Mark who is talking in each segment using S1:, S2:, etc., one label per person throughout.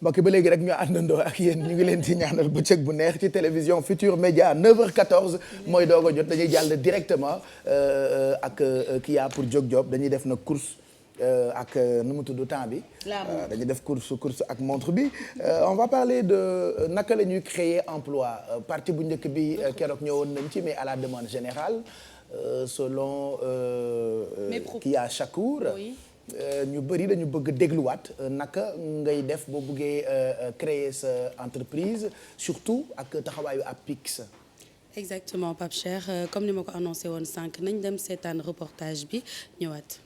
S1: mbokk ba léegi rek ñu àndandoo ak yéen ñu ngi leen ci ñaanal bëccëg bu neex ci télévision Futur Média 9h14 mooy doog a jot dañuy jàll directement ak kii yaa pour Diop Diop dañuy def na course ak nu mu tudd temps bi. dañuy def course ak montre bi. on va parler de naka la ñuy créer emploi partie bu njëkk bi keroog ñëwoon nañ ci mais à la demande générale selon kii yaa Chakour. ñu bëri dañu bëgg dégluwaat naka ngay def boo bëggee créer sa entreprise surtout ak taxawaayu APIX.
S2: exactement Pape Cheikh comme ni ma ko annoncé woon sànq nañ dem seetaan reportage bi ñëwaat.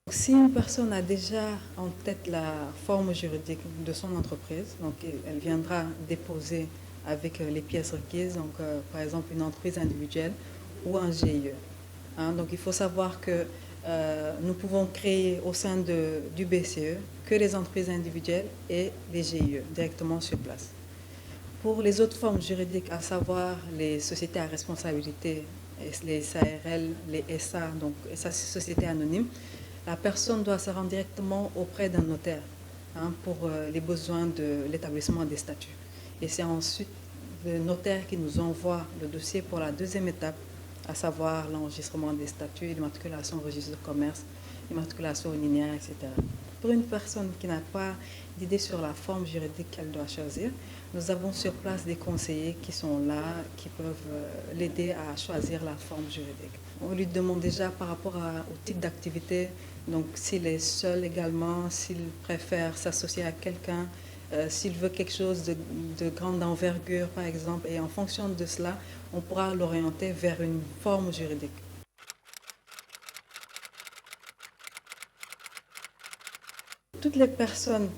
S3: Si une personne a déjà en tête la forme juridique de son entreprise, donc elle viendra déposer avec les pièces requises, donc par exemple une entreprise individuelle ou un GIE. Donc il faut savoir que nous pouvons créer au sein du BCE que les entreprises individuelles et les GIE directement sur place. Pour les autres formes juridiques, à savoir les sociétés à responsabilité, les SARL, les SA, donc SA sociétés anonymes, la personne doit se rendre directement auprès d'un notaire pour les besoins de l'établissement des statuts. Et c'est ensuite le notaire qui nous envoie le dossier pour la deuxième étape, à savoir l'enregistrement des statuts, l'immatriculation au registre de commerce, l'immatriculation au linéaire, etc. Pour une personne qui n'a pas d'idée sur la forme juridique qu'elle doit choisir, nous avons sur place des conseillers qui sont là, qui peuvent l'aider à choisir la forme juridique. On lui demande déjà par rapport au type d'activité, donc s'il est seul également, s'il préfère s'associer à quelqu'un, s'il veut quelque chose de grande envergure par exemple, et en fonction de cela, on pourra l'orienter vers une forme juridique. Toutes les personnes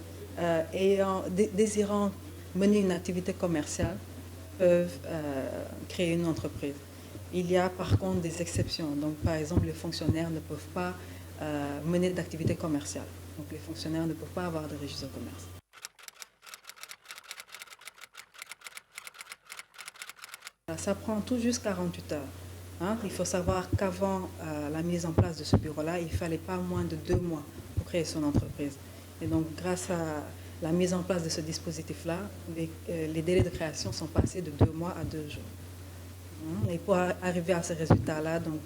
S3: désirant mener une activité commerciale peuvent créer une entreprise. Il y a par contre des exceptions. Donc, par exemple, les fonctionnaires ne peuvent pas mener d'activité commerciale. Donc, les fonctionnaires ne peuvent pas avoir de registre de commerce. Ça prend tout juste 48 heures. Il faut savoir qu'avant la mise en place de ce bureau-là, il ne fallait pas moins de 2 mois pour créer son entreprise. Et donc, grâce à la mise en place de ce dispositif-là, les délais de création sont passés de 2 mois à 2 jours. Et pour arriver à ce résultat-là, donc,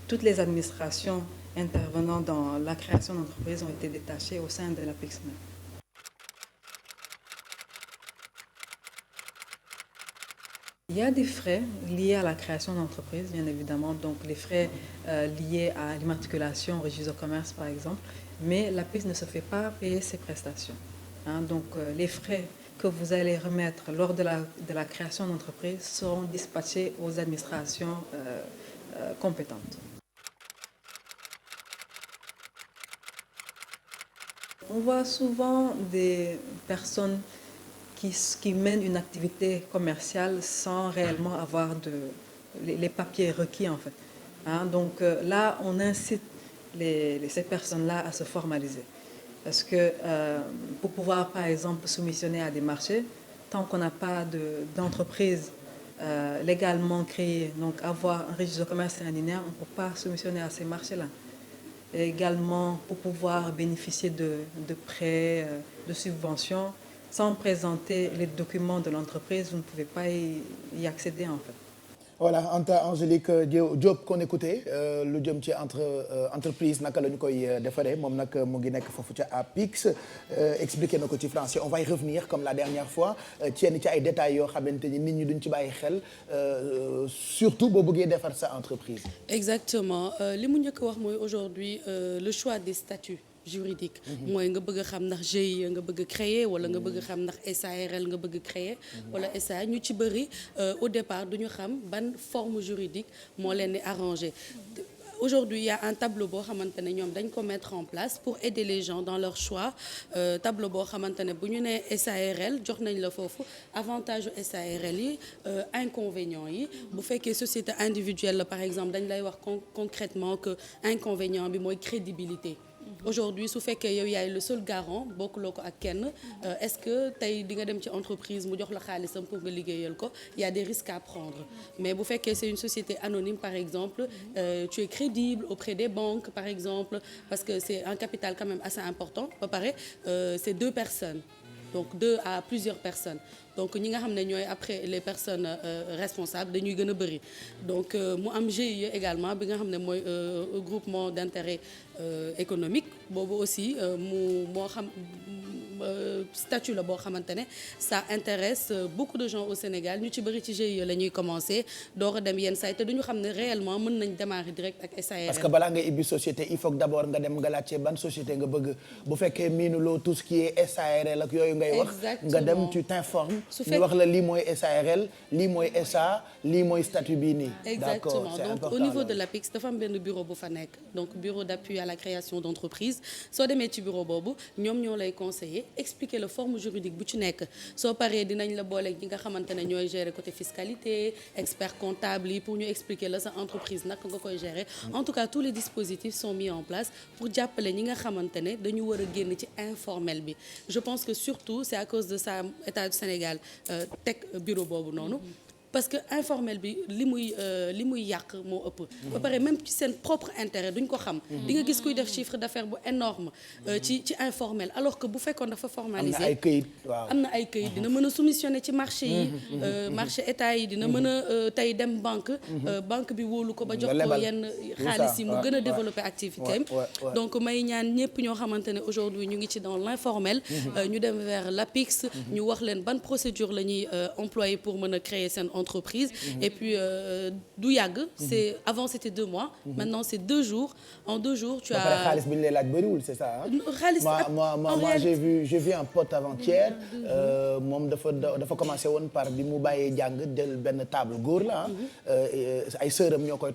S3: toutes les administrations intervenant dans la création d'entreprises ont été détachées au sein de l'APIX. Il y a des frais liés à la création d'entreprise, bien évidemment, donc les frais liés à l'immatriculation au registre de commerce, par exemple, mais l'APIX ne se fait pas payer ses prestations. Donc les frais que vous allez remettre lors de la création d'entreprise seront dispatchés aux administrations compétentes. On voit souvent des personnes qui mènent une activité commerciale sans réellement avoir les papiers requis en fait. Donc là, on incite ces personnes-là à se formaliser. Parce que pour pouvoir, par exemple, soumissionner à des marchés, tant qu'on n'a pas d'entreprise légalement créée, donc avoir un registre de commerce et un linéaire, on ne peut pas soumissionner à ces marchés-là. Et également, pour pouvoir bénéficier de prêts, de subventions, sans présenter les documents de l'entreprise, vous ne pouvez pas y accéder en fait.
S1: Voilà Anta Angélique Diop qu'on écoutait lu jëm ci entreprise naka la ñu koy defaree moom nag mu ngi nekk foofu ca APIX expliqué na ko ci français on va y revenir comme la dernière fois ci yenn ci ay détails yoo xamante ni nit ñi duñ ci bàyyi xel surtout boo bëggee defar sa entreprise.
S2: exactement li mu njëkk wax mooy aujourd'hui le choix des statuts juridique mooy nga bëgg a xam ndax GIE nga bëgg a créer wala nga bëgg a xam ndax SARL nga bëgg a créer wala SA ñu ci bëri au départ duñu xam ban forme juridique moo leen di arranger. Aujourd'hui il y a un tableau boo xamante ne ñoom dañ ko mettre en place pour aider les gens dans leur choix tableau boo xamante ne bu ñu nee SARL jox nañ la foofu avantage yu SARL yi inconvénients yi bu fekkee société individuelle la par exemple dañ lay wax concrètement que inconvénient bi mooy crédibilité aujourd'hui su fekkee yow yaay le seul garant bokkuloo ko ak kenn est-ce que tey di nga dem ci entreprise mu jox la xaalisam pour nga liggéeyal ko il y a des risques à prendre mais bu fekkee c'est une société anonyme par exemple tu es crédible auprès des banques par exemple parce que c'est un capital quand même assez important ba pare c'est 2 personnes donc 2 à plusieurs personnes donc ñi nga xam ne ñooy après les personnes responsables dañuy gën a bëri donc mu am GIE également bi nga xam ne mooy groupement d'intérêt économique boobu aussi moo xam statut la boo xamante ne ça intéresse beaucoup de gens au Sénégal ñu ci bëri ci GIE la ñuy commencer door a dem yenn saa yi te duñu xam ne réellement mën nañ démarrer direct ak SARL.
S1: parce que balaa nga ibbi société il faut que d'abord nga dem nga laajte ban société nga bëgg bu fekkee miinuloo tout ce qui est SARL ak yooyu ngay wax. nga dem tu t'informes. ñu wax la lii mooy SARL lii mooy SA lii mooy statut bii nii.
S2: exactement donc au niveau de l'APIX dafa am benn bureau bu fa nekk donc bureau d'appui à la création d'entreprise soo demee ci bureau boobu ñoom ñoo lay conseiller expliquer la forme juridique bu ci nekk soo paree dinañ la booleeg ñi nga xamante ne ñooy gérer côté fiscalité expert comptable yi pour ñu expliquer la sa entreprise naka nga koy gérer en tout cas tous les dispositifs sont mis en place pour jàppale ñi nga xamante ne dañu war a génn ci informel bi je pense que surtout c'est à cause de ça État du Sénégal teg bureau boobu noonu parce que informel bi li muy yàq moo ëpp ba pare même ci seen propre intérêt duñ ko xam di nga gis kuy def chiffre d'affaires bu énorme ci informel alors que bu fekkoon dafa formalisé am na ay këyit dina mën a soumissionner ci marché yi marché état yi dina mën a tey dem banque bi wóolu ko ba jox ko yenn xaalis yi mu gën a développer activité am donc may ñaan ñëpp ñoo xamante ne aujourd'hui ñu ngi ci dans l'informel ñu dem vers l'APIX ñu wax leen ban procédure la ñuy employer pour mën a créer seen entreprise et puis du yàgg c'est avant c'était 2 mois maintenant c'est 2 jours en 2 jours tu as
S1: xaalis bi ñu lay laaj bëriwul c'est ça
S2: xaalis
S1: moi j'ai vu un pote avant-hier moom dafa commencé woon par bi mu bàyyee jàng jël benn table góor la ay sœuram ñoo ko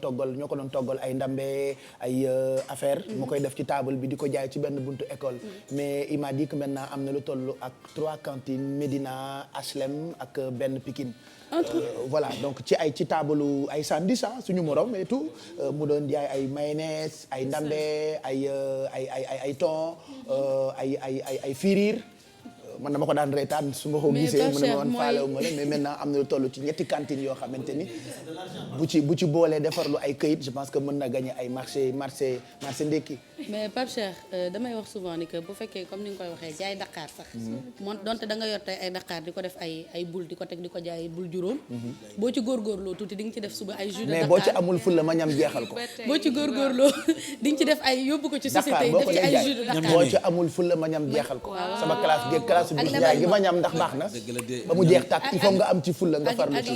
S1: doon toggal ay ndambe ay affaire mu koy def ci table bi di ko jaay ci benn buntu école mais il m'a dit que maintenant am na lu toll ak 3 cantines Médina HLM ak benn Pikine voilà donc ci taabalu ay sandwich suñu morom et tout mu doon jaay ay mayonnaise ay ndambe ay thon ay firiir man dama ko daan reetaan su ma ko gisee mu ne ma woon faalewu ma la mais maintenant am na lu toll ci 2 cantines yoo xamante ni bu ci boolee defarlu ay këyit je pense que mën na gagner ay marché ndekki
S2: mais Pape Cheikh damay wax souvent ni que bu fekkee comme ni nga koy waxee jaay Dakar sax moom donte da nga yor tey ay Dakar di ko def ay boule di ko teg di ko jaay boule juróom boo ci góorgóorloo tuuti di nga ci def suba ay jus de Dakar
S1: mais boo ci amul ful la ma ñam jeexal ko
S2: boo ci góorgóorloo di nga ci def ay yóbbu ko ci société yi def ci ay jus de Dakar
S1: boo ci amul ful la ma ñam jeexal ko sama classe su bis jaay gi ma ñam ndax baax na ba mu jeex tàkk il faut nga am ci fulla nga farlu ci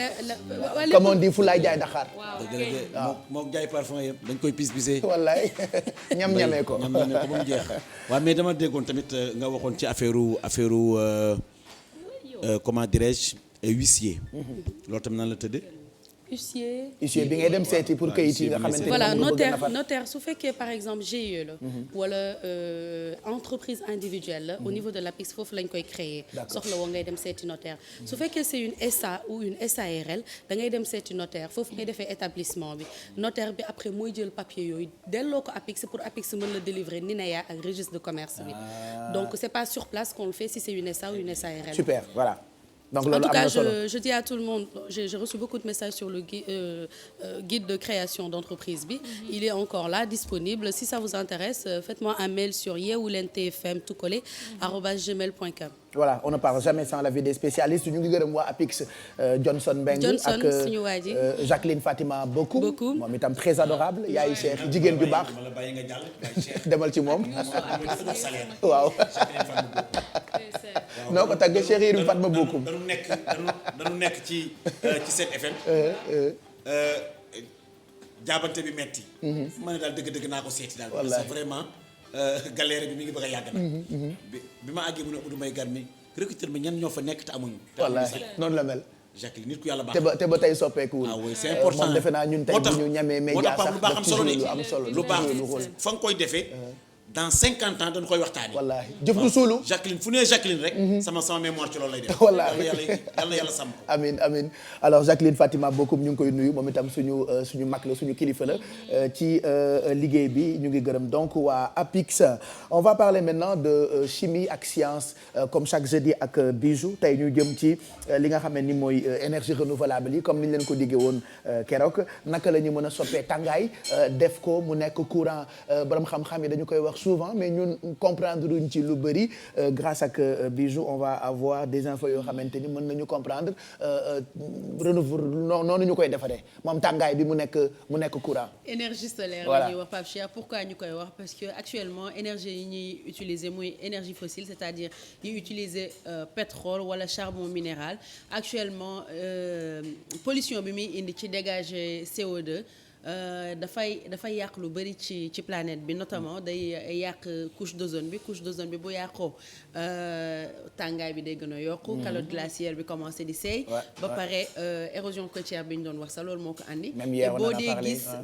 S1: comme on dit fulaay jaay Dakar
S4: waaw moom jaay parfum yëpp dañ koy pis-pisee
S1: wallaay ñam-ñamee ko
S4: ba mu jeex waaw mais dama déggoon tamit nga waxoon ci affaire comment dirais-je huissier loolu tamit nan la tëddee
S2: huissier
S1: bi ngay dem seeti pour kayit yi nga xamante ni
S2: voilà notaire su fekkee par exemple GIE la wala entreprise individuelle la au niveau de l'APIX foofu lañ koy créer soxla woo ngay dem seeti notaire su fekkee c'est une SA ou une SARL da ngay dem seeti notaire foofu ngay defee établissement bi notaire bi après mooy jël papier yooyu delloo ko APIX pour APIX mën la délivrer NINEA ak registre de commerce bi donc c'est pas sur place qu'on le fait si c'est une SA ou une SARL
S1: super voilà donc
S2: en tout cas je dis à tout le monde j'ai reçu beaucoup de messages sur le guide de création d'entreprise bi il est encore là disponible si ça vous intéresse faites-moi un mail sur yeewulentfm@gmail.com
S1: voilà on ne parle jamais sans l'avis des spécialistes ñu ngi gërëm waa APIX Johnson Mbengue ak
S2: suñu waa ji
S1: Jacqueline Fatima beaucoup moom itam très adorable yaayu Cheikh jigéen ju baax demal ci moom waaw noo ko tàggee Cheikh Yérim Fatma beaucoup
S4: dañu nekk ci 7FM jaabante bi metti ma ne daal dëgg naa ko seeti daal parce que vraiment galère bi mi ngi bëgg a yàgg na bi ma àggee mu ne Oudou Mbaye Gar mi recruteur mi ñan ñoo fa nekk te amuñu
S1: wallaay noonu la mel
S4: Jacqueline nit ku yàlla baax
S1: te ba tey soppeekuwul
S4: oui c'est important
S1: moom defe naa ñun tey bu ñu ñamee média sax
S4: lu baax am solo
S1: lu am solo
S4: lu baax fa nga koy defee dans 50 ans dañu koy waxtaani.
S1: wallaahi jëf du suulu.
S4: Jacqueline fu nee Jacqueline rek. sama mémoire ci loolu lay def.
S1: wallaahi
S4: yàlla sàmm ko.
S1: amiin alors Jacqueline Fatima Bokoum ñu ngi koy nuyu moom itam suñu mag la suñu kilifa la ci liggéey bi ñu ngi gërëm donc waa APIX. on va parler maintenant de chimie ak science comme chaque jeudi ak Bijou tey ñu jëm ci li nga xam ne ni mooy énergie renouvelable yi comme ni ñu leen ko diggee woon keroog naka la ñu mën a soppee tàngaay def ko mu nekk courant borom xam-xam yi dañu koy wax souvent mais ñun comprendre duñ ci lu bëri grâce ak Bijou on va avoir des infos yoo xamante ni mën nañu comprendre noonu ñu koy defaree moom tàngaay bi mu nekk courant.
S2: énergie solaire
S1: voilà
S2: la ñuy wax Pape Cheikh pourquoi ñu koy wax parce que actuellement énergie yi ñuy utiliser muy énergie fossile c'est-à-dire yi utiliser pétrole wala charbon minéral actuellement pollution bi muy indi ci dégager CO2 dafay yàq lu bari ci planète bi notamment day yàq couche d'ozone bi bu yàqoo tàngaay bi day gën a yokku calotte glaciaire bi commencé di seey ba pare érosion côtière bi ñu doon wax sa loolu moo ko andi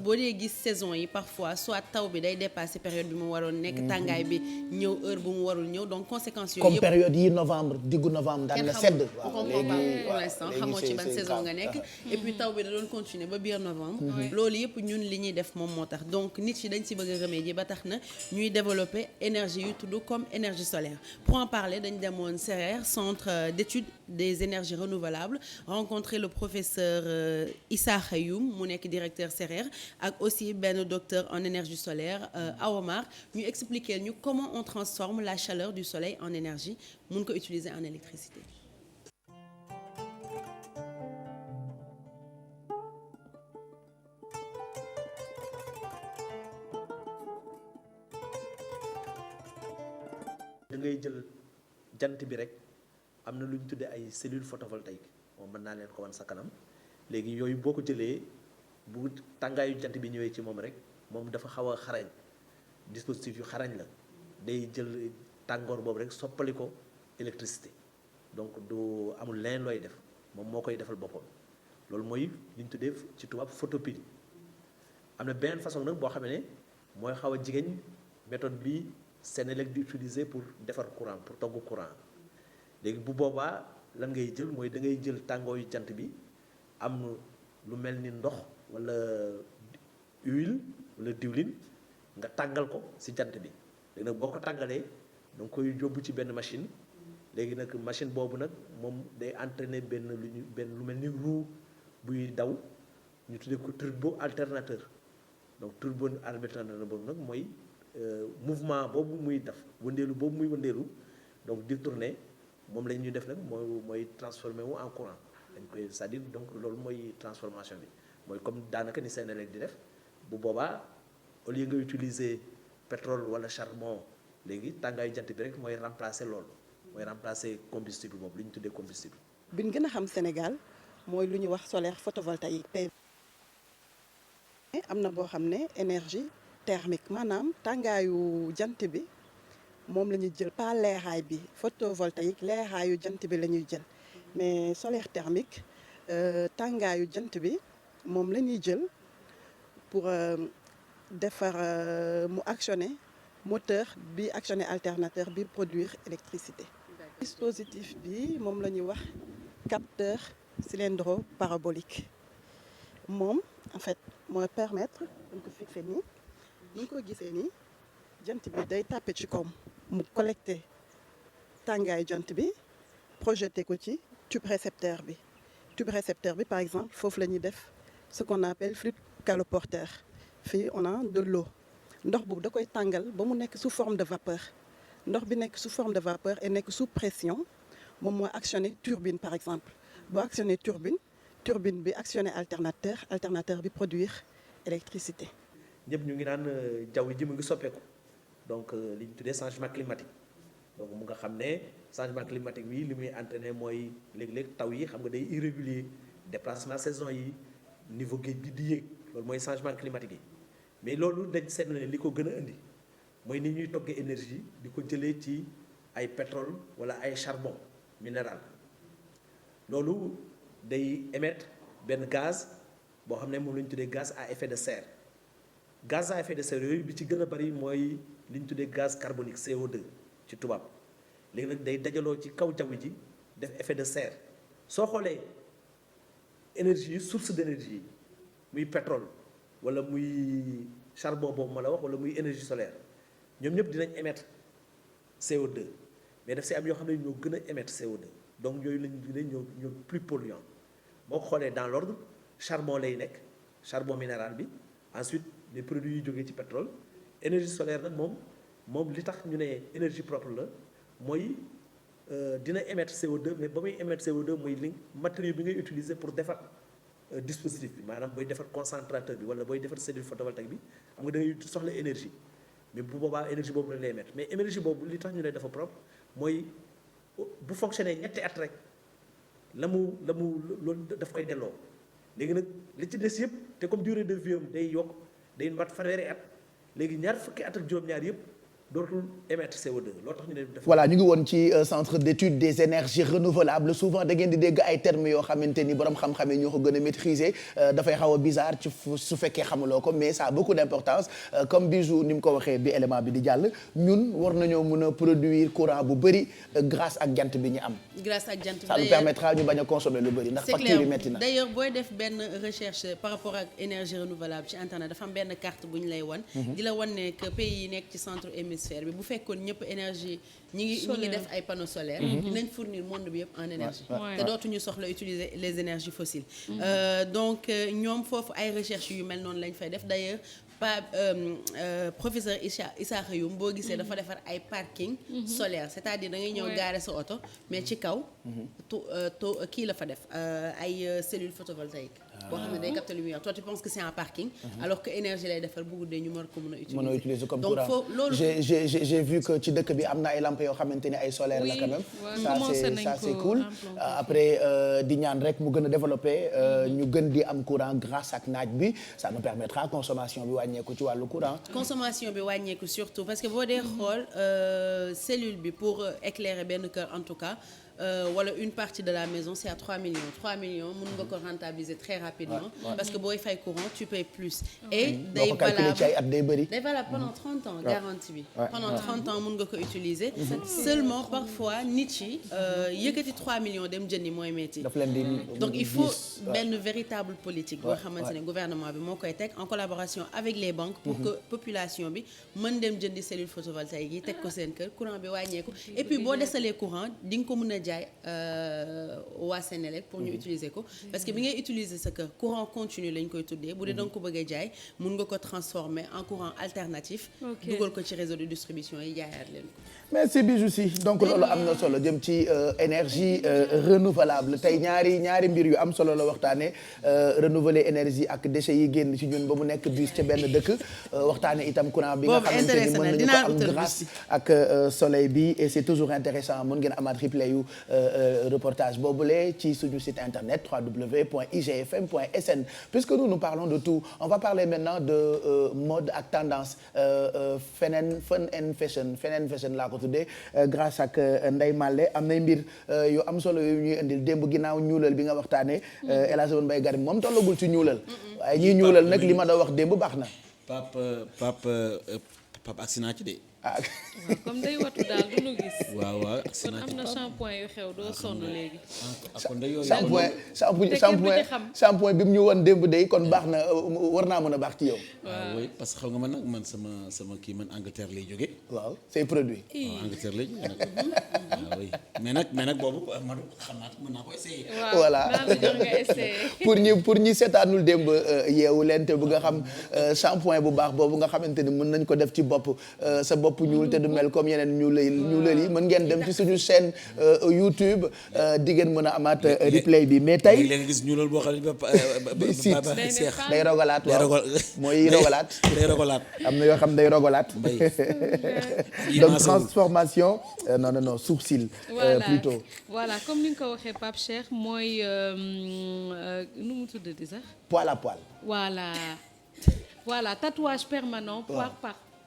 S2: boo dee gis saison yi parfois soit taw bi day dépasser période bi mu waroon nekk tàngaay bi ñëw heure bu mu warul ñëw donc conséquences yooyu yëpp
S1: comme période yi novembre diggu novembre daan na sedd
S2: on comprend pas pour l'instant xamoo ci ban saison nga nekk et puis taw bi da doon continuer ba biir novembre loolu yëpp ñun li ñuy def moom moo tax donc nit yi dañ ci bëgg a remédier ba tax na ñuy développer énergie yu tudd comme énergie solaire pour en parler dañ demoon CERER centre d'études des énergies renouvelables rencontrer le professeur Issa Khayoum mu nekk directeur CERER ak aussi benn docteur en énergie solaire Awamar ñu expliquer ñu comment on transforme la chaleur du soleil en énergie mun ko utiliser en électricité.
S5: da ngay jël jant bi rek am na lu ñu tuddee ay cellules photovoltaïques moom mën naa leen ko wan sa kanam léegi yooyu boo ko jëlee bu tàngaayu jant bi ñëwee ci moom rek moom dafa xaw a xarañ dispositif yu xarañ la day jël tàngoor boobu rek soppali ko électricité donc du amul leneen looy def moom moo koy defal boppam loolu mooy li ñu tuddee ci tubaab photopile. am na beneen façon nag boo xam ne mooy xaw a jigéen méthode bi Senelec di utiliser pour defar courant pour togg courant léegi bu boobaa lan ngay jël mooy da ngay jël tàngooyu jant bi am lu mel ni ndox walla huile walla diwlin nga tàngal ko ci jant bi léegi nag boo ko tàngalee da nga koy yóbbu ci benn machine léegi nag machine boobu nag moom day entraîner benn lu mel ni roue buy daw ñu tuddee ko turbo alternateur donc turbo alternateur boobu nag mooy mouvement boobu muy def wëndeelu boobu muy wëndeelu donc di tourner moom la ñuy def nag mooy transformé wu en courant dañ koy c'est-à-dire donc loolu mooy transformation bi mooy comme daanaka ni Senelec di def bu boobaa au lieu nga utiliser pétrole wala charbon léegi tàngaayu jant bi rek mooy remplacer loolu mooy remplacer combustible boobu li ñu tuddee combustible.
S6: bi ñu gën a xam Sénégal mooy lu ñuy wax solaire photovoltaïque PV. am na boo xam ne énergie thermique maanaam tàngaayu jant bi moom la ñuy jël pas leeraay bi photovoltaïque leeraayu jant bi la ñuy jël mais solaire thermique tàngaayu jant bi moom la ñuy jël pour defar mu actionner moteur bi actionner alternateur bi produire électricité. dispositif bi moom la ñuy wax capteur cylindro-parabolique moom en fait mooy permettre dañ ko fixé nii ni nga ko gisee nii jant bi day tàppe ci kaw mu collecté tàngaayu jant bi projeté ko ci tube récepteur bi par exemple foofu la ñuy def ce qu'on appelle flux caloporteur fii on a de l'eau ndox boobu da koy tàngal ba mu nekk sous forme de vapeur ndox bi nekk sous forme de vapeur et nekk sous pression moom mooy actionner turbine par exemple boo actionner turbine bi actionner alternateur bi produire électricité.
S5: ñëpp ñu ngi naan jaww ji mu ngi soppeeku donc li ñu tuddee changement climatique donc mu nga xam ne changement climatique bi li muy entraîner mooy léeg-léeg taw yi xam nga day irrégulier déplacement saison yi niveau géej bi di yéeg loolu mooy changement climatique yi mais loolu dañ seetlu ne li ko gën a indi mooy ni ñuy toggee énergie di ko jëlee ci ay pétrole wala ay charbon minéral loolu day émettre benn gaz boo xam ne moom la ñu tuddee gaz à effet de serre gaz à effet de serre yooyu bi ci gën a bari mooy li ñu tuddee gaz carbonique CO2 ci tubaab léegi nag day dajaloo ci kaw jaww ji def effet de serre soo xoolee énergie source d'énergie muy pétrole wala muy charbon boobu ma la wax wala muy énergie solaire ñoom ñëpp dinañ émettre CO2 mais daf si am yoo xam ne ñoo gën a émettre CO2 donc yooyu lañ dinañ ñoo plus polluant boo ko xoolee dans l'ordre charbon lay nekk charbon minéral bi ensuite les produits yu jógee ci pétrole énergie solaire nag moom li tax ñu ne énergie propre la mooy dina émettre CO2 mais ba muy émettre CO2 mooy li matériau bi ngay utiliser pour defar dispositif bi maanaam booy defar concentrateur bi wala booy defar cellule photovoltaïque bi xam nga da ngay soxla énergie mais bu boobaa énergie boobu la lay émettre mais énergie boobu li tax ñu ne dafa propre mooy bu fonctionner ñetti at rek la mu loolu daf koy delloo léegi nag li ci des yëpp te comme durée de vie am day yokk day mat fanweeri at léegi ñaar fukki at ak juróom-ñaar yëpp dootul émettre CO2 loolu tax ñu ne def.
S1: voilà ñu ngi woon ci centre d'étude des énergies renouvelables souvent da ngeen di dégg ay termes yoo xamante ni borom xam-xam yi ñoo ko gën a maîtriser dafay xaw a bizarre ci su fekkee xamuloo ko mais ça a beaucoup d'importance comme Bijou ni mu ko waxee bi élément bi di jàll ñun war nañoo mën a produire courant bu bëri grâce ak jant bi ñu am.
S2: grâce ak jant bi
S1: ça nous permettra ñu bañ a consommer lu bëri ndax facture yi métti na.
S2: d'ailleurs booy def benn recherche par rapport ak énergie renouvelable ci internet dafa am benn carte bu ñu lay wan. di la wan ne que pays yi nekk ci centre hémisphère bi bu fekkoon ñëpp énergie ñi ngi def ay panneaux solaires dinañ fournir monde bi yëpp en énergie te dootuñu soxla utiliser les énergies fossiles donc ñoom foofu ay recherche yu mel noonu lañ fay def d'ailleurs professeur Issa Xayoum boo gisee dafa defar ay parking solaire c'est-à-dire da ngay ñëw garer sa oto mais ci kaw kii la fa def ay cellules photovoltaïques boo xam ne day capter lumière toi tu penses que c'est un parking alors que énergie lay defar bu guddee ñu mën ko mën a utiliser
S1: comme
S2: donc
S1: courant
S2: loolu
S1: j'ai vu que ci dëkk bi am na ay lampes yoo xamante ni ay solaire la quand même ça c'est cool après di ñaan rek mu gën a développer ñu gën di am courant grâce ak naaj bi ça nous permettra consommation bi wàññeeku ci wàllu courant
S2: consommation bi wàññeeku surtout parce que boo dee xool cellule bi pour éclairer benn kër en tout cas wala une partie de la maison c'est à 3 millions 3 millions mën nga ko rentabiliser très rapidement parce que booy fay courant tu payes plus et day valable pendant 30 ans garantie bi pendant 30 ans mën nga ko utiliser seulement parfois nit yi yëkkati 3 millions dem jëndi mooy metti donc il faut benn véritable politique boo xamante ne gouvernement bi moo koy teg en collaboration avec les banques pour que population bi mën dem jëndi cellule photovoltaïque yi teg ko seen kër courant bi wàññeeku et puis boo desalee courant di nga ko mën a jaay waa Senelec pour ñu utiliser ko parce que bi ngay utiliser sa kër courant continu lañ koy tuddee bu dee danga ko bëgg a jaay mun nga ko transformer en courant alternatif dugal ko ci réseau de distribution yi jaayaat leen ko.
S1: merci Bijou si donc loolu am na solo jëm ci énergie renouvelable tey ñaari mbir yu am solo la waxtaane renouveler énergie ak déchets yi génn ci ñun ba mu nekk bus ca benn dëkk waxtaane itam courant bi nga xamante ni mën nañu ko am grâce ak soleil bi et c'est toujours intéressant mën ngeen amaat replay yu reportage boobule ci suñu site internet www.igfm.sn puisque nous parlons de tout on va parler maintenant de mode ak tendance fun and fashion laa ko tuddee grâce ak Ndeye Malle am nay mbir yu am solo yu ñuy indil démb ginnaaw ñuulal bi nga waxtaanee El Hadj Mbaye Garim moom tollagul ci ñuulal waaye ñiy ñuulal nag li ma da wax démb baax na
S4: Pape agsi naa ci de.
S7: comme day watu daal du nu gis.
S4: waaw agsi naa ci
S7: kon am na shampoing yu xew doo sonn léegi.
S4: kon de yooyu
S1: shampoing bi mu ñu woon démb day kon baax na war naa mën a baax ci yow.
S4: waaw oui parce que xam nga man nag man sama kii man Angleterre lay jóge.
S1: waaw say produit.
S4: waaw Angleterre lay jóge nag. waaw oui mais nag boobu man xam naa mën naa ko essayer.
S1: voilà
S7: jox nga essayer.
S1: pour ñi seetaanul démb yeewu leen te bëgg nga xam shampoing bu baax boobu nga xamante ni mën nañ ko def ci bopp sa bopp ñuul te du mel comme yeneen ñuulal yi mën ngeen dem ci suñu chaîne YouTube di ngeen mën a amaat replay bi mais tey
S4: léegi gis ñuulal boo xam ne
S1: si day rogalaat waaw mooy rogalaat
S4: day rogalaat
S1: am na yoo xam day rogalaat donc transformation non sourcil plutôt
S7: voilà comme ni nga ko waxee Pape Cheikh mooy nu mu tuddati sax
S1: poil à poil
S7: voilà tatouage permanent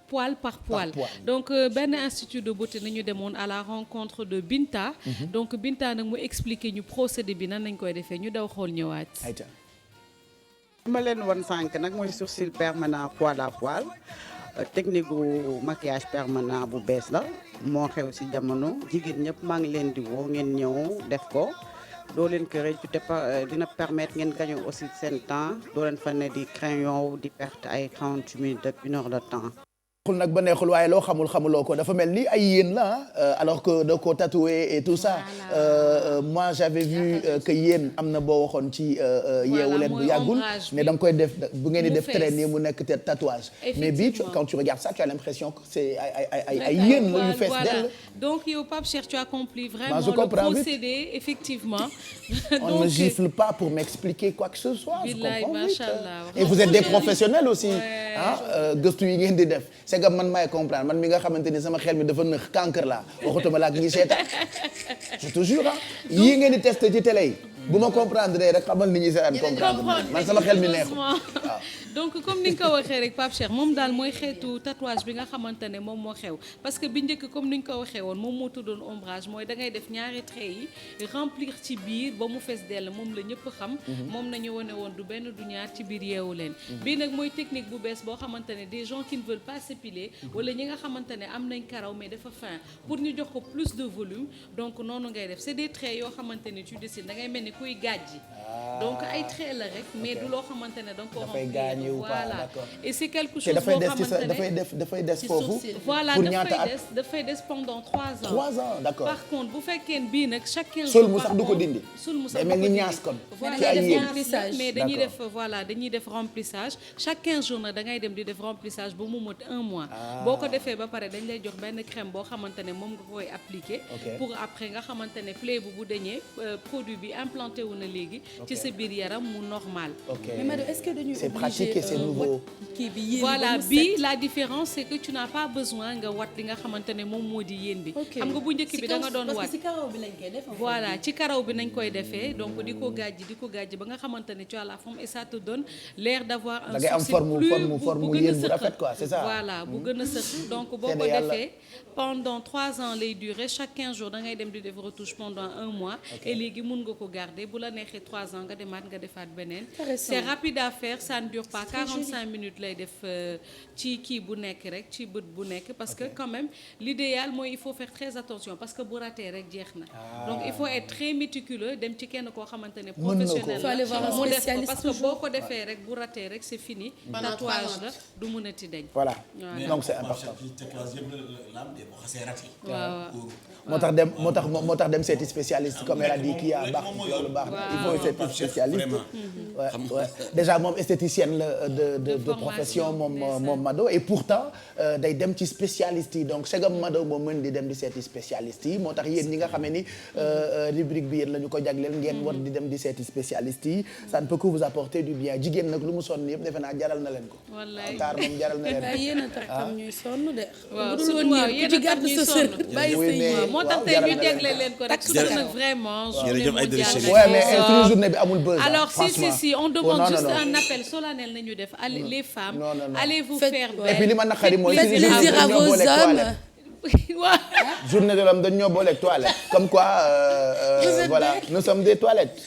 S7: poil par poil donc benn institut de beauté nañu demoon à la rencontre de Binta donc Binta nag mu expliquer ñu procédé bi nan nañ koy defee ñu daw xool ñëwaat.
S8: ma leen won sànq nag mooy sourcil permanent poil à poil technique gu maquillage permanent bu bees la moo xew ci jamono jigéen ñëpp maa ngi leen di woo ngeen ñëw def ko doo leen ko rëccu te dina permettre ngeen gagné aussi seen temps doo leen fa ne di crayon di perte ay 30 minutes ak 1 heure de temps.
S1: xul nag ba neexul waaye loo xamuloo ko dafa mel ni ay yéen la alors que da ko tatoué et tout ça moi j'avais vu que yéen am na boo waxoon ci yeewu leen bu yàggul mais da nga koy def bu ngeen di def traîne nii mu nekk tatouage mais bii quand tu regardes ça tu as l'impression que c'est ay yéen la yu fees dell.
S7: donc yow Pape Cheikh tu as compris vraiment
S1: le
S7: procédé effectivement.
S1: On ne gifle pas pour m'expliquer quoi que ce soit. Je comprends vite.
S7: Allah.
S1: Et vous êtes des professionnels aussi gëstu yi ngeen di def c'est que man maay comprendre man mi nga xamante ni sama xel mi dafa nëx cancre la waxutuma la ak ñi seetaan je te jure yii ngeen di testé ci télé yi bu ma comprendre rek xamal ni ñuy seetaan comprendre man sama xel mi neexul waaw.
S7: donc comme ni nga ko waxee rek Pape Cheikh moom daal mooy xeetu tatouage bi nga xamante ne moom moo xew parce que bi njëkk comme ni ñu ko waxee woon moom moo tuddoon ombrage mooy da ngay def ñaari traits yi remplir ci biir ba mu fees dell moom la ñëpp xam. moom nañu wane woon du benn du ñaar ci biir yeewu leen. bii nag mooy technique bu bees boo xamante ne des gens qui ne veulent pas s'épiler wala ñi nga xamante ne am nañ karaw mais dafa fin pour ñu jox ko plus de volume donc noonu ngay def c'est des traits yoo xamante ne tu décides da ngay mel ni kuy gàjji. donc ay traits la rek mais du loo xamante ne da nga ko remplir voilà et c'est quelque chose boo xamante ne
S1: dafay des foofu.
S7: voilà
S1: pour ñaata at
S7: dafay des pendant 3 ans.
S1: 3 ans d'accord.
S7: par contre bu fekkee bii nag chaque 15 jours.
S1: sol mu sax du ko dindi.
S7: sol mu sax
S1: day mel ni ñaas kon. ci ay yéen
S7: mais dañuy def voilà dañuy def remplissage chaque 15 jours nag da ngay dem di def remplissage ba mu mot 1 mois. boo ko defee ba pare dañ lay jox benn crème boo xamante ne moom nga koy appliquer. pour après nga xamante ne plaie bu dañee produit bi implanté wu na léegi. ci sa biir yaram mu normal.
S2: mais Mado est-ce que dañuy
S1: c'est pratique et c'est nouveau.
S7: voilà bi la différence c'est que tu n'as pas besoin nga wat li nga xamante ne moom moo di yéen bi. xam nga bu njëkk bi da nga doon wat
S2: parce que ci karaw bi lañ koy def.
S7: voilà ci karaw bi nañ koy defee donc di ko gàjji ba nga xamante ne tu as la forme et ça te donne l'air d'avoir un sourcil plus
S1: forme yéen bu rafet quoi c'est ça.
S7: voilà bu gën a sëq donc boo ko defee pendant 3 ans lay durer chaque 15 jours da ngay dem di def retouche pendant 1 mois. et léegi mun nga ko garder bu la neexee 3 ans nga demaat nga defaat beneen. c'est rapide à faire ça ne dure pas 45 minutes lay def ci kii bu nekk rek ci bët bu nekk parce que quand même l'idéal mooy il faut faire très attention parce que bu ratee rek jeex na. donc il faut être très méticuleux dem ci kenn koo xamante ne professionnel la mu def ko parce que boo ko defee rek bu ratee rek c'est fini. tatouage la du mënati dañ.
S1: voilà donc c'est important. moo tax dem seeti spécialiste comme elle a dit kii a baax loolu baax na il faut seeti spécialiste. déjà moom esthéticienne la de profession moom Mado et pourtant day dem ci spécialiste yi donc segam Mado moo mën di dem di seeti spécialiste yi moo tax yéen ñi nga xamee ni rubrique bi yéen la ñu ko jagleel ngeen war di dem di seeti spécialiste yi ça ne peut que vous apporter du bien jigéen nag lu mu sonn yëpp defe naa jaral na leen ko.
S7: wallaay
S1: taar moom jaral na leen ko.
S2: yéen a tax tam ñuy sonn de.
S7: waaw surtout waaw yéen a tax ñuy sonn
S2: bàyyi sa
S7: moo tax tey ñu jagleel leen ko rek surtout nag vraiment.
S4: jërëjëf ay délicieux.
S1: ouais mais suñu journée bi amul buzz.
S7: alors si on demande juste un appel solennel nañu def allez les femmes. allez vous faire belle.
S1: et puis li ma naqari mooy
S2: faites plaisir à vos hommes.
S7: waaw.
S1: journée de l'homme dañu ñoo booleeg toilette comme quoi voilà nous sommes des toilettes.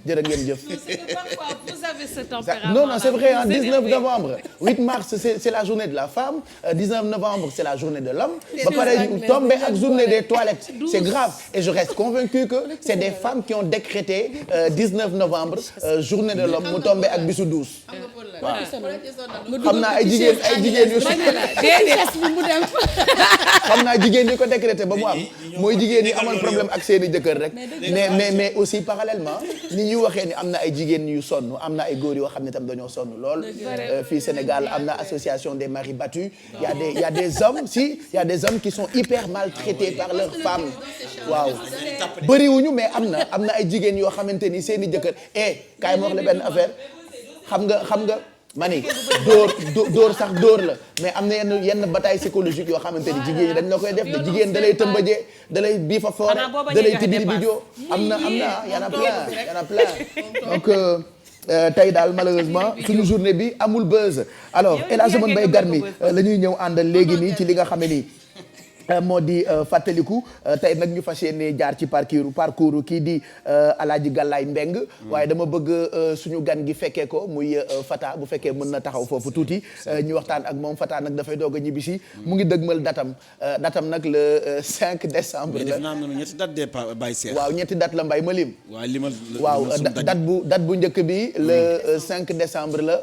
S1: jërë ngeen jëf.
S7: non c'est que parfois vous avez ce tempérament.
S1: non c'est vrai hein 19 novembre 8 mars c'est la journée de la femme 19 novembre c'est la journée de l'homme ba pare tombé ak journée des toilettes c'est grave et je reste convaincu que c'est des femmes qui ont décrété 19 novembre journée de l'homme mu tombé ak bisu douce. waaw xam naa ay jigéen yu xam naa jigéen ñi ko décrété ba mu am mooy jigéen ñi amoon problème ak seeni jëkkër rek mais aussi parallèlement ni ñuy waxee ni am na ay jigéen yu sonn am na ay góor yoo xam ne tam dañoo sonn lool fii Sénégal am na association des maris battus il y a des hommes il y a des hommes qui sont hyper maltraités par leurs femmes waaw bëriwuñu mais am na ay jigéen yoo xamante ni seeni jëkkër kaay ma wax la benn affaire xam nga mani dóor sax dóor la mais am na yenn bataille psychologique yoo xamante ni jigéen ñi dañ la koy def de jigéen da lay tëmbajee da lay bii fa foore da lay tibiri bi joo am na y en a plein donc tey daal malheureusement suñu journée bi amul buzz alors El Hadj Mbaye Garmi la ñuy ñëw àndal léegi nii ci li nga xam ne nii moo di fàttaliku tey nag ñu fas yéene jaar ci parcours kii di Alaaji Gàllaay Mbeng waaye dama bëgg suñu gan gi fekkee ko muy Fata bu fekkee mën na taxaw foofu tuuti ñu waxtaan ak moom Fata nag dafay doog a ñibbisi mu ngi dëgmal datam nag le 5 décembre la.
S4: def naa am na ñetti date de Baye Cheikh.
S1: waaw ñetti date la mbay ma lim.
S4: waaw
S1: date bu njëkk bi le 5 décembre la.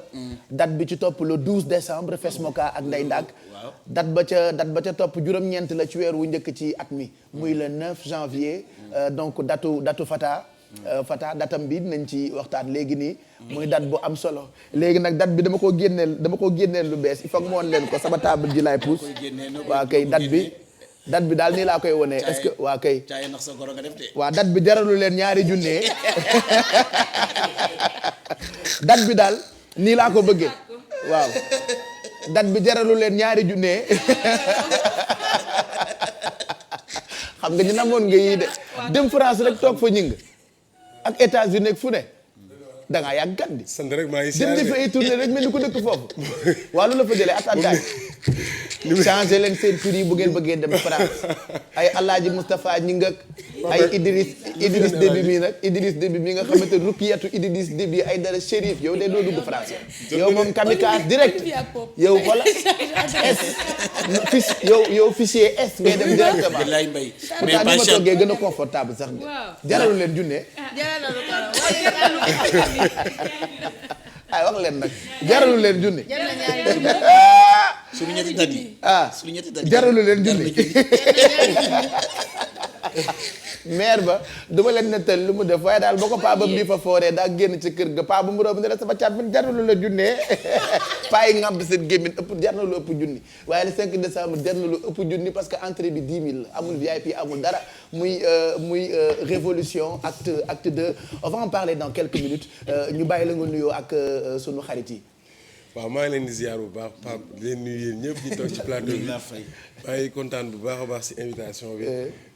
S1: date bi ci topp le 12 décembre Fesmoka ak Ndey Ndak. date ba ca topp juróom-ñeent la ci weer wu njëkk ci at mi muy le 9 janvier donc datu Fata datam bi dinañ ci waxtaan léegi nii muy date bu am solo léegi nag date bi dama koo génneel lu bees il faut que ma woon leen ko sama table ji laay pousse waa kay date bi daal nii laa koy wone est-ce que waa kay
S4: caay ndax sa goro nga def de
S1: waa date bi jaralu leen ñaari junne date bi daal nii laa ko bëggee waaw date bi jaralu leen ñaari junne xam nga ñu namoon nga yii de dem France rek toog fa ñing ak États-Unis fu ne da ngaa yàgg gat di
S9: sant rek maa ngi
S1: dem di fa ay tournée rek mel ni ko dëkk foofu waa lu la fa jëlee attantaay changé leen seen tur yi bu ngeen bëggee dem France ay Alaaji Moustapha ñing ak ay Idriss Déby mii nag Idriss Déby mi nga xamante Ruqiyatu Idriss Déby ay dara Chérif yow de doo dugg France yow moom kamikaze direct yow xoola yow fichier S ngay dem directement
S4: billaay mbay
S1: pourtant ni ma toogee gën a confortable sax jaralu leen junne ay wax leen nag jaralu leen junne
S4: suñu ñetti dat yi suñu ñetti dat yi
S1: jaralu leen junne maire ba duma leen nettal lu mu def waaye daal boo ko paa bam di fa fooree daa génn ci kër ga paa bu mu romb ne la sama caat man jaralu la junne paa yi ngàmb seen gémmin jar na lu ëpp junni waaye le 5 décembre jar na lu ëpp junni parce que entrée bi 10 000 la amul VIP amul dara muy révolution acte 2 on va en parler dans quelques minutes ñu bàyyi la nga nuyoo ak sunu xarit yi.
S9: waaw maa ngi leen di ziar bu baax Pape leen nuyu yéen ñëpp di toog ci plateau bi maa ngi kontaan bu baax a baax si invitation bi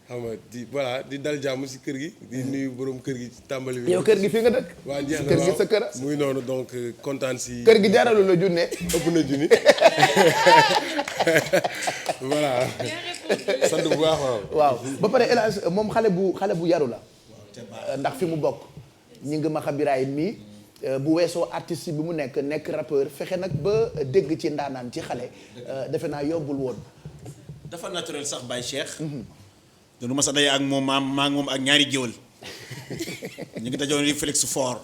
S9: xam nga di dal jàmm si kër gi di nuyu borom kër gi ci tàmbali bi
S1: yow kër gi fi nga dëkk
S9: waa jeex na
S1: kër gi sa kër
S9: muy noonu donc kontaan si
S1: kër gi jaralu la junne
S9: ëpp na junni voilà sant bu baax
S1: waaw ba pare El Hadj moom xale bu yaru la ndax fi mu bokk ñi nga ma xabiraay mii bu weesoo artiste bi mu nekk rappeur fexe nag ba dégg ci ndaanaan ci xale defe naa yombul woon
S4: dafa naturel sax Baye Cheikh danu ma sa day ak moom maa ngi moom ak ñaari géwël ñu ngi dajoon li Félix Fort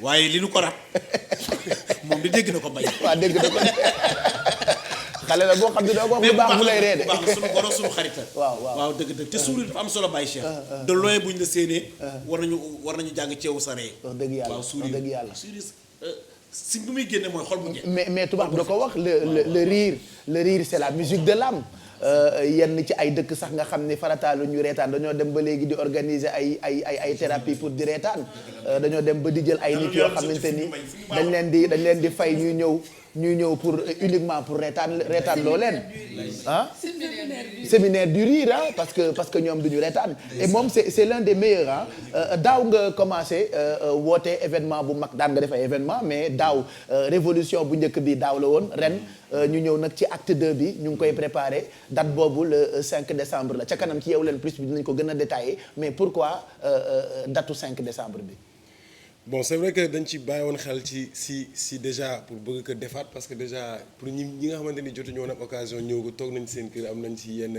S4: waaye li nu ko rab moom di dégg na ko Baye
S1: waaw dégg na ko xale la boo xam ne doo ko wax lu baax mu lay ree de
S4: baax la suñu goro suñu xarita waaw dëgg te sourire dafa am solo Baye Cheikh de loin bu ñu la séenee war nañu jàng ceewu sa ree
S1: wax dëgg yàlla
S4: waaw
S1: wax dëgg yàlla
S4: sourire si bu muy génne mooy xol bu njëkk
S1: mais tubaab da ko wax le rire c'est la musique de l'âme yenn ci ay dëkk sax nga xam ne farataalu ñu reetaan dañoo dem ba léegi di organiser ay thérapie pour di reetaan dañoo dem ba di jël ay nit yoo xamante ni dañ leen di fay ñuy ñëw pour uniquement pour reetaan loo leen séminaire du rire parce que ñoom duñu reetaan et moom c'est l'un des meilleurs daaw nga commencé woote événement bu mag daan nga def ay événement mais daaw révolution bu njëkk bi daaw la woon ren ñu ñëw nag ci acte 2 bi ñu ngi koy préparé date boobu le 5 décembre la ca kanam ci Yeewu Leen Plus bi dinañ ko gën a détaillé mais pourquoi datu 5 décembre bi.
S9: bon c'est vrai que dañ ci bàyyi woon xel si déjà pour bëgg ko defaat parce que déjà pour ñi nga xamante ni jotuñu woon am occasion ñëw ko toog nañ seen kër am nañ ci yenn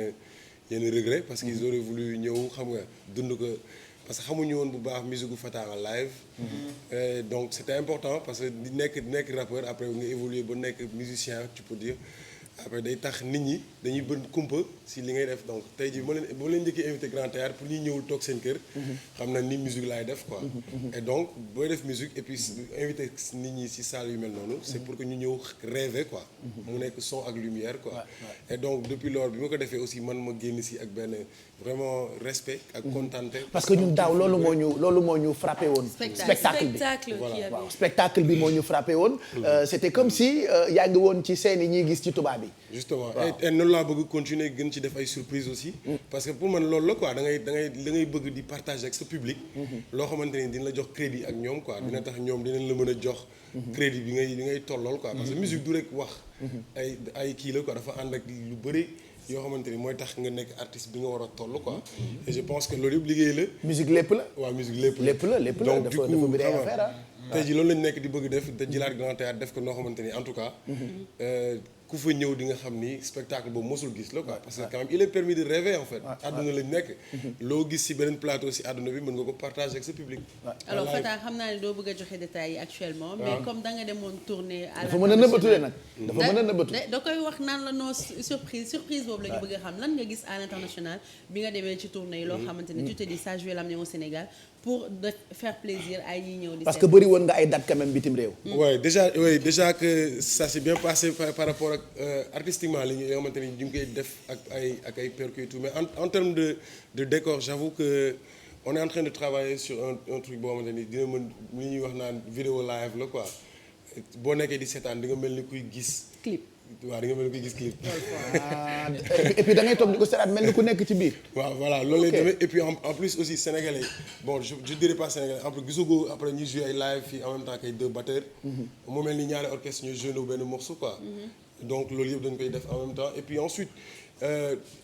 S9: regret parce qu'ils auraient voulu ñëw xam nga dund ko parce que xamuñu woon bu baax musique gu Fata en live. Donc c'était important parce que di nekk rappeur après nga évoluer ba nekk musicien tu peux dire après day tax nit ñi dañuy bën kumpa si li ngay def donc tey jii moo leen njëkkee invité Grand Théâtre pour ñuy ñëwul toog seen kër xam na ni musique laay def quoi et donc booy def musique et puis invité nit ñi si salle yu mel noonu c'est pour que ñu ñëw rêver quoi mu nekk son ak lumière quoi et donc depuis lors bi ma ko defee aussi man ma génn si ak benn vraiment respect ak contenté
S1: parce que ñun daaw loolu moo ñu frappé woon spectacle bi voilà waaw spectacle bi moo ñu frappé woon c'était comme si yaa ngi woon ci scène yi ñuy gis ci tubaab bi
S9: justement et noonu laa bëgg continuer gën ci def ay surprise aussi parce que pour man loolu la quoi da ngay bëgg di partager ak sa public loo xamante ni dina la jox crédit ak ñoom quoi dina tax ñoom dinañ la mën a jox crédit bi ngay tollool quoi parce que musique du rek wax ay kii la quoi dafa ànd ak lu bëri yoo xamante ni mooy tax nga nekk artiste bi nga war a toll quoi. et je pense que loolu yëpp liggéey la.
S1: musique lépp la.
S9: waaw musique lépp
S1: la.
S9: donc du coup
S1: bëri ay affaire
S9: tey jii loolu lañu nekk di bëgg def te jëlaat grand théâtre def ko noo xamante ni en tout cas. ku fa ñëw di nga xam ni spectacle boobu mosul gis la quoi parce que quand même il est permis de rêver en fait. àdduna lañ nekk. loo gis ci beneen plateau ci àdduna bi mën nga ko partager ak sa public.
S10: alors Fata xam naa ne doo bëgg a joxe détails yi actuellement. mais comme da nga demoon tourner à
S1: dafa mën a nëbbatu nag. dafa mën a nëbbatu
S10: da koy wax naan la non surprise boobu la ñu bëgg a xam lan nga gis à l'international bi nga demee ci tournée yi loo xamante ne tu te dis ça je vais l'amener au Sénégal pour de faire plaisir ay ñi ñëw di
S1: parce que bëri woon nga ay date quand même bitim réew.
S9: oui déjà que ça s'est bien passé par rapport ak artistiquement li nga xamante ni ñu ngi koy def ak ay percus et tout mais en termes de décor j'avoue que on est en train de travailler sur un truc boo xamante ni dina mën li ñuy wax naan vidéo live la quoi boo nekkee di seetaan di nga mel ni kuy gis.
S10: clip.
S9: waaw di nga mel ni kuy gis clip.
S1: et puis da ngay toog di ko seetaan mel ni ku nekk ci biir.
S9: waaw voilà loolu lay demee et puis en plus aussi sénégalais bon je dirais pas sénégalais en plus gisagoo après ñuy jouer ay live fii en même temps que ay 2 batteurs. mu mel ni ñaari orchestre ñuy jouer benn morceau quoi. donc loolu yëpp dañ koy def en même temps et puis ensuite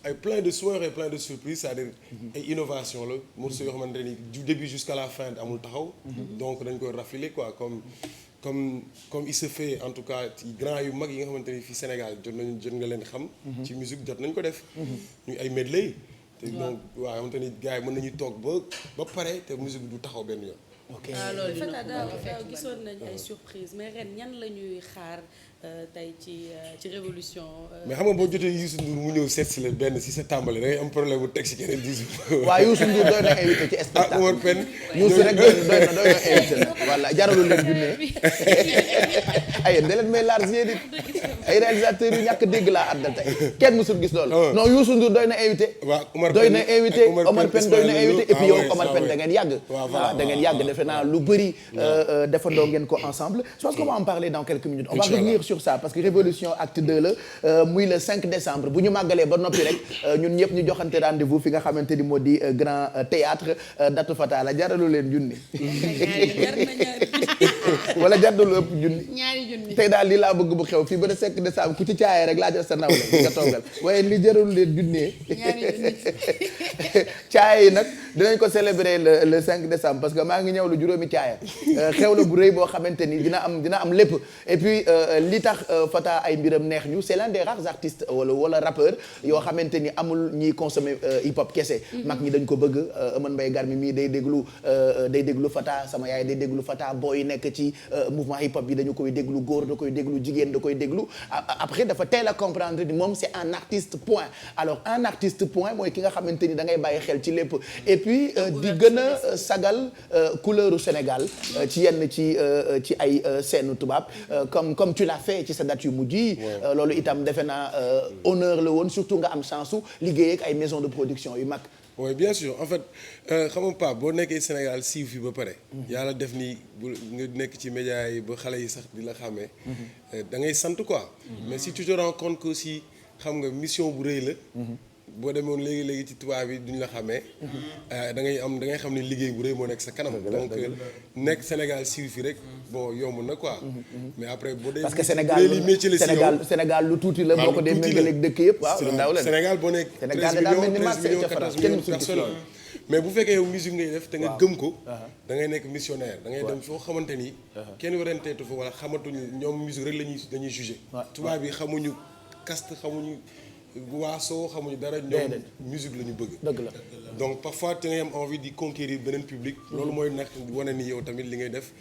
S9: ay plein de soirées et plein de surprises c'est-à-dire ay innovation la morceaux yoo xamante ni du début jusqu'à la fin amul taxaw. donc dañ koy raffiler quoi comme il se fait en tout cas grand yu mag yi nga xamante ni fii Sénégal jot nga leen xam. ci musique jot nañ ko def. ñu ay medley. te donc waaw xamante ni gars yi mën nañu toog ba pare te musique du taxaw benn yoon.
S2: ok loolu daaw gisoon nañ ay surprise mais ren ñan la ñuy xaar tey ci révolution.
S9: mais xam nga boo jotee Youssou Ndour mu ñëw seet si la benn si sa tàmbali da ngay am problème bu teg si keneen 10 jours.
S1: waaw Youssou Ndour doy na invité ci spectacle.
S9: Omar Pène.
S1: Youssou rek doy na invité la voilà jaralul leen junnee ay da leen may large yéen ay réalisateurs yu ñàkk dégg laa àddal tey kenn mësul gis loolu. non Youssou Ndour doy na invité.
S9: waaw Omar
S1: doy na invité Omar Pène doy na invité et puis yow
S9: ah
S1: Omar Pène da ngeen yàgg. waaw da ngeen yàgg defe naa lu bëri defandoo ngeen ko ensemble. je pense qu'on va en parler dans quelques minutes. on va revenir sur ça parce que révolution acte 2 la muy le 5 décembre bu ñu màggalee ba noppi rek ñun ñëpp ñu joxante rendez-vous fi nga xamante ni moo di grand théâtre Datu Fata la jaralu leen junni. wala jardalu ëpp junni.
S10: ñaari junni
S1: tey daal li laa bëgg bu xew fii ba le 5 décembre ku ci caayee rek laa jël sa nawle nga toogal waaye li jaralu leen junnee. caaye yi nag dinañ ko célébrer le 5 décembre parce que maa ngi ñëw lu juróomi caaya xew la bu rëy boo xamante ni dina am lépp et puis li tax Fata ay mbiram neex ñu c'est l'un des rares artistes wala rappeur yoo xamante ni amul ñiy consommer hip hop kese. mag ñi dañ ko bëgg Eumane Mbaye Garmi mii day déglu Fata sama yaay day déglu Fata booy nekk ci mouvement hip hop bi dañu koy déglu góor da koy déglu jigéen da koy déglu après dafa teel a comprendre ni moom c'est un artiste point alors un artiste point mooy ki nga xamante ni da ngay bàyyi xel ci lépp et puis di gën a sagal couleuru Sénégal ci yenn ci ay scène tubaab comme tu l'as fait ci sa date yu mujj yi loolu itam defe naa honneur la woon surtout nga am chance su liggéey ak ay maison de production yu mag.
S9: oui bien sûr en fait xam nga Pape boo nekkee Sénégal siiw fi ba pare. yàlla def ni bu nga nekk ci média yi ba xale yi sax di la xàmmee. da ngay sant quoi. mais si tu te rends compte que aussi xam nga mission bu rëy la. boo demoon léegi ci tubaab yi duñ la xàmmee. da ngay xam ne liggéey bu rëy moo nekk sa kanam. donc nekk Sénégal siiw fi rek bon yomb na quoi. mais après boo dee.
S1: parce que Sénégal lu tuuti la boo ko dee méngaleeg dëkk yëpp. waaw lu ndaw la
S9: Sénégal boo nekk 13 millions 14 millions de personnes mais bu fekkee yow musique ngay def te nga gëm ko. da ngay nekk missionnaire da ngay dem foo xamante ni. kenn waranteetu fa wala xamatuñu ñoom musique rek dañuy jugé. tubaab yi xamuñu caste xamuñu. waasoo xamuñu dara ñoom musique la ñu bëgg.
S1: dëgg la
S9: donc parfois te ngay am envie di conquérir beneen public. loolu mooy nag wane ni yow tamit li ngay def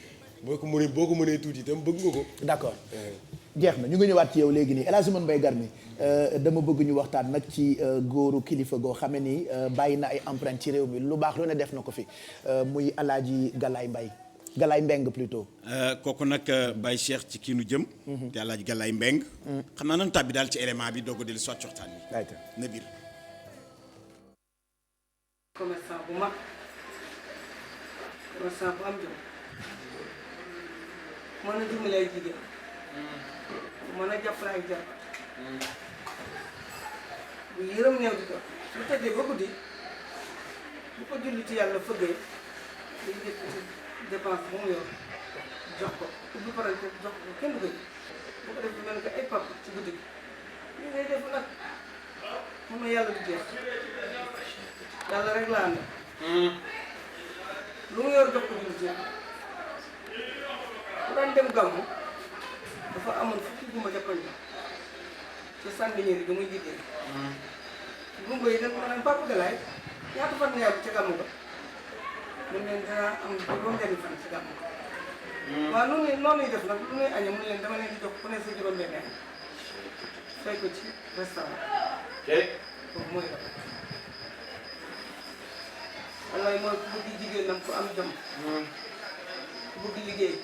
S9: boo ko mënee tuuti itam bëgg nga ko.
S1: d'accord jeex na ñu ngi ñëwaat ci yow léegi nii El Hadj Eumane Mbaye Garmi dama bëgg ñu waxtaan nag ci góoru kilifa goo xame ni bàyyi na ay empreinte ci réew mi lu baax lu ne def na ko fi muy El Hadj Galaye Mbeng plutôt.
S4: kooku nag Baye Cheikh ci kii nu jëm. te El Hadj Galaye Mbeng. xam naa nan tàbbi daal ci élément bi doog a dellu soit waxtaan bi.
S1: ayca
S4: na biir.
S11: commerçant bu mag commerçant bu am jom mën a dimbali ay jigéen mën a jàppale ay jar bu yërëm néew di doon bu tëddee ba guddi bu ko julliti yàlla fëggee day jëkk dépense bu mu yor jox ko ubbi pare jox ko kenn du ko bu ko def du mel ni que ay pap ci guddi gi li ngay def nag mun na yàlla du jeex yàlla rek laa àndal lu mu yor jox ko du jeex bu daan dem gàmmu dafa amoon fukki gumba ca koñ ba ci sànniñeeri ga muy jiite gumba yi nag maanaam Papa Galaye ñaata fan nga yàgg ca gàmmu ba mun leen dinaa am juróom-benni fan ca gàmmu ba waaw noonu def nag lu ñuy añee mu ne leen dama leen di jox ku ne sa juróom-benni añ fay ko ci restaurant kooku mooy la wallaay mooy ku bëgg jigéenam ku am jom ku bëgg liggéey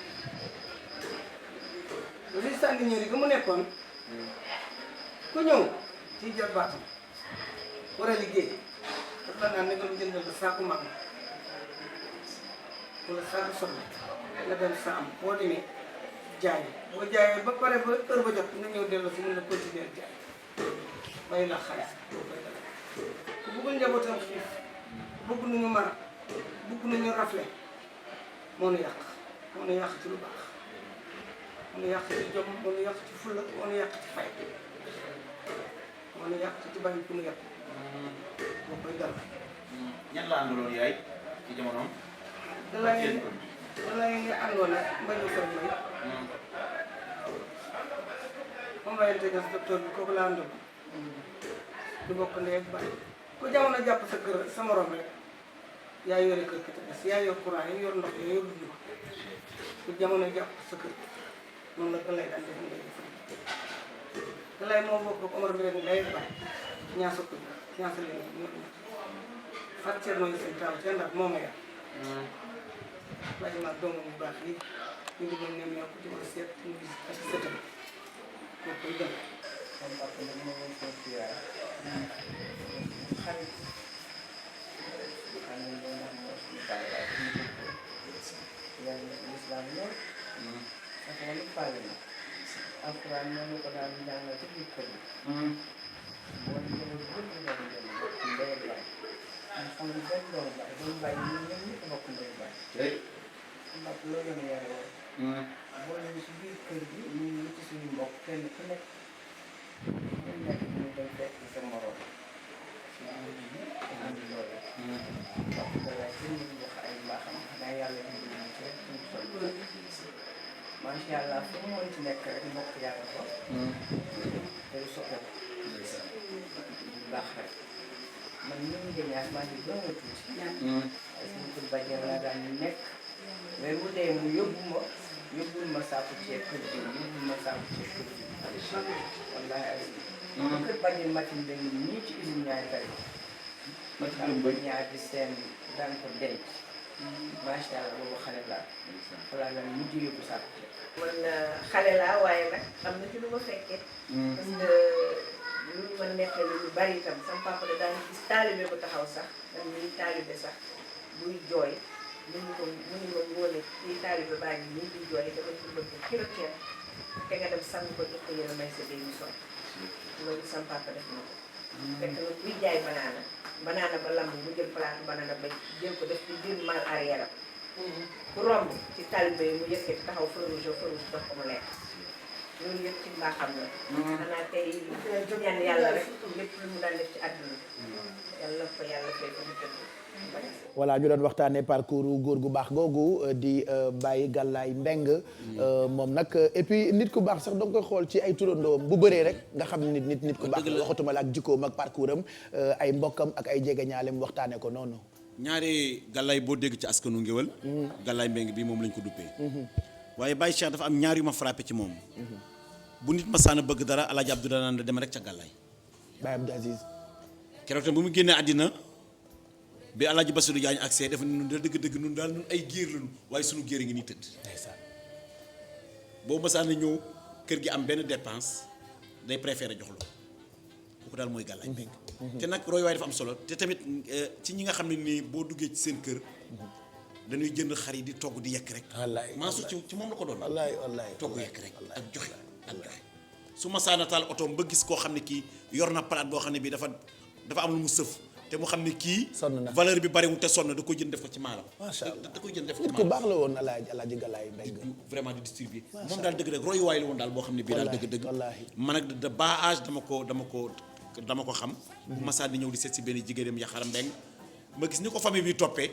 S11: li sànni ñëri ga mu nekkoon ku ñëw ci jar baatam war a liggéey daf la naan ne nga jëndal la saaku mag wala saaku soble nga dem sa am boo demee jaay boo jaayee ba pare ba heure ba jot nga ñëw delloo si mën na continuer jaay bàyyi la xaalis ku bëggul njabootam xiif bëgg nañu mar bëgg nañu rafle moo nu yàq ci lu baax moo nu yàq ci jom moo nu yàq ci fulla moo nu yàq ci fay moo nu yàq ci bañ ku nu yàq moo koy dal
S4: ñan la àndaloon yaay ci jamonoom
S11: dalay nga àndoon nag mbañu koy may moom layente gas docteur bi kooku la àndoon du bokk ndey ak baay ku jamono jàpp sa kër sa morom rek yaa yore kër ki te des yaa yor courant yi yor ndox yi yor dund ku jamono jàpp sa kër noonu la dalay daan def ngay def dalay moo bokk ak Omar bi rek ndey ak baay ñaasa ko ñaasa leen ñoo fat ceer nooyu seen taw seen ndax moo ma yar bàyyi ma doomu bu baax yi ñu ngi doon nem ñoo ko di ma seet ñu gis ak setam moo koy dem
S12: sama papa nag moo woon foofu ci yaay xarit xam nañ ko ndax moo suñu bàyyi waaye suñu bëgg yàlla lislaam lool dafa wala faale na alxuraan noonu ko daan jàngal ci biir kër gi boo ñu jëlee bëgg doon jël ci ndey ak baay ñu xamul benn doomu baay doomu baay ñun ñëpp ñëpp bokk ndey baay ndax loolu la yare woon boo ñu si biir kër gi ñu ngi ci suñu mbokk kenn ku nekk ñu nekk ñu day fekk sa morom si biir bi andi loolu wax dëgg kenn ñu wax ay mbaaxam xanaa yàlla dimbali ñu ci rek ñu sol macha allah fu mu mën ci nekk rek mbokk yàlla ko te du soppeeku bu baax rek man ñu ngi ñaar maa ngi gën a tuuti parce que pour bàjjen laa daan nekk mais bu dee mu yóbbul ma saaku ceeb kër gi yóbbul ma saaku ceeb kër gi wallaahi ay kër bàjjen matin dañ ñii ci usine ñaari tari matin ba ñaar di seen daan ko denc macha allah boobu xale laa xalaa la mujj yóbbu saaku ceeb
S13: man xale laa waaye nag am na ci lu ma fekkee parce que lu ñu ma nekkee lu bari itam sama papa da daan gis taalibe bu taxaw sax man ñuy taalibe sax buy jooy mënu ma ngóone kii taalibe baa ngi nii di jooy dama ko bëgg kilo ceeb te nga dem sang ko jox ko yéen a may sa day ñu sol loolu sama papa def na ko fekk na buy jaay banaana ba lamb mu jël palaatu banaana ba jël ko def ci biir mal arrière am ku romb ci taalibe yi mu yëkkati taxaw feu rouge jox ko mu lekk loolu yëpp ci mbaaxam la xanaa tey ñaan yàlla rek lépp lu mu daan def ci àdduna yàlla ko yàlla fay ko mu tëdd
S1: voilà ñu doon waxtaanee parcours góor gu baax googu di Baye Galaye Mbengue moom nag et puis nit ku baax sax da nga koy xool ci ay turandoom bu bëree rek nga xam nit ku baax waxatuma la ak jikkoom ak parcours am ay mbokkam ak ay jegeñaaleem waxtaanee ko noonu.
S4: ñaari Galaye boo dégg ci askanu ngéwël Galaye Mbengue bi moom lañ ko duppee waaye Baye Cheikh dafa am ñaar yu ma frappé ci moom bu nit ma saana bëgg dara Alaaji Abdou daan dem rek ca Galaye
S1: Baye Abdou Aziz
S4: keroog tam bu mu génnee àddina bi Alaaji Bassirou Diagne ak see dafa ne nun da dëgg-dëgg nun daal nun ay géer lañu waaye suñu géer a ngi nii tëdd boobu ma saana ñëw kër gi am benn dépense day préféré jox la kooku daal mooy Galaye Mbengue te nag roy waay dafa am solo te tamit ci ñi nga xam ne nii boo duggee ci seen kër dañuy jënd xar yi di togg di yekk rek Mansour ci moom la ko doon wallaay togg yekk rek ak joxe su ma saana taal otoom ba gis koo xam ne kii yor na palaat boo xam ne bii dafa am lu mu sëf te mu xam ne kii valeur bi bariwul te sonn da koy jënd def ko ci maalam da koy jënd def ko ci maalam
S1: nit ku baax la woon Alaaji Galaye Mbengue
S4: vraiment di distribuer moom daal dëgg rek royuwaay la woon daal boo xam ne bii daal dëgg man nag de bas âge dama ko dama ko xam. bu ma saa di ñëw di seet si benn jigéenam Yaxaram Mbeng ma gis ni ko famille bi toppee.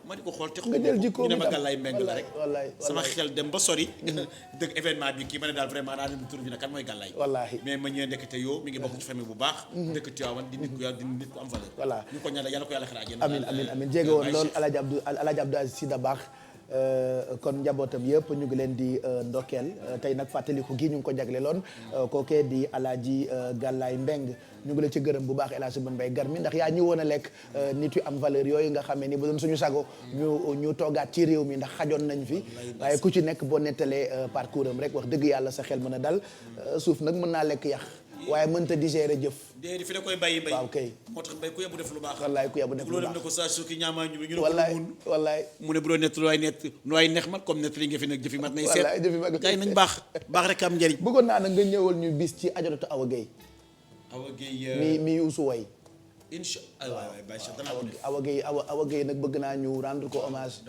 S4: ma di ko xool te
S1: nga jël jikko
S4: ñu ne ma Galaye Mbeng la rek.
S1: wallaay
S4: sama xel dem ba sori. dëgg événement bi kii ma ne daal vraiment naa dem tur bi nag kan mooy Galaye.
S1: wallaahi
S4: mais ma ñëwee ndekete yoo mi ngi bokk ci famille bu baax. dëkk Tivaouane di nit ku yàlla di nit ku am valeur.
S1: voilà
S4: ñu ko ñaanal yàlla ko yàlla xaraa àjjana.
S1: amiin jege woon loolu Alaaji Abdou Aziz Sy Dabakh kon njabootam yëpp ñu ngi leen di ndokkeel tey nag fàttaliku gi ñu ngi ko jagleeloon kookee di Alaaji Galaye Mbeng ñu ngi la ci gërëm bu baax El Hadj Mbay Garmi ndax yaa ñi woon a lekk nit yu am valeur yooyu nga xamee ni ba doon suñu sago ñu toogaat ci réew mi ndax xajoon nañ fi waaye ku ci nekk boo nettalee parcours am rek wax dëgg yàlla sa xel mën a dal suuf nag mën naa lekk yax waaye mënta digérer jëf.
S4: déedéet fi da koy bàyyi mbay.
S1: waaw kay
S4: moo tax mbay ku yebbu def lu baax.
S1: wallaay ku yebbu def lu baax
S4: loolu ne ko saa su ki ñaamaa ñu ne ko
S1: wallaay
S4: mu ne bu doon nett lu waay neex mat comme nett li nga fi nag jëfi mat nay seet.
S1: wallaay jëfi mat
S4: gars yi nañ baax rek am njëriñ.
S1: bëggoon naa nag nga ñëwal ñu bis ci Ajaratu Awa Gueye.
S4: Awa Gueye
S1: mi Youssou way.
S4: incha allah waay Baye Cheikh danaa ko def.
S1: Awa Gueye nag bëgg naa ñu rendre ko hommage.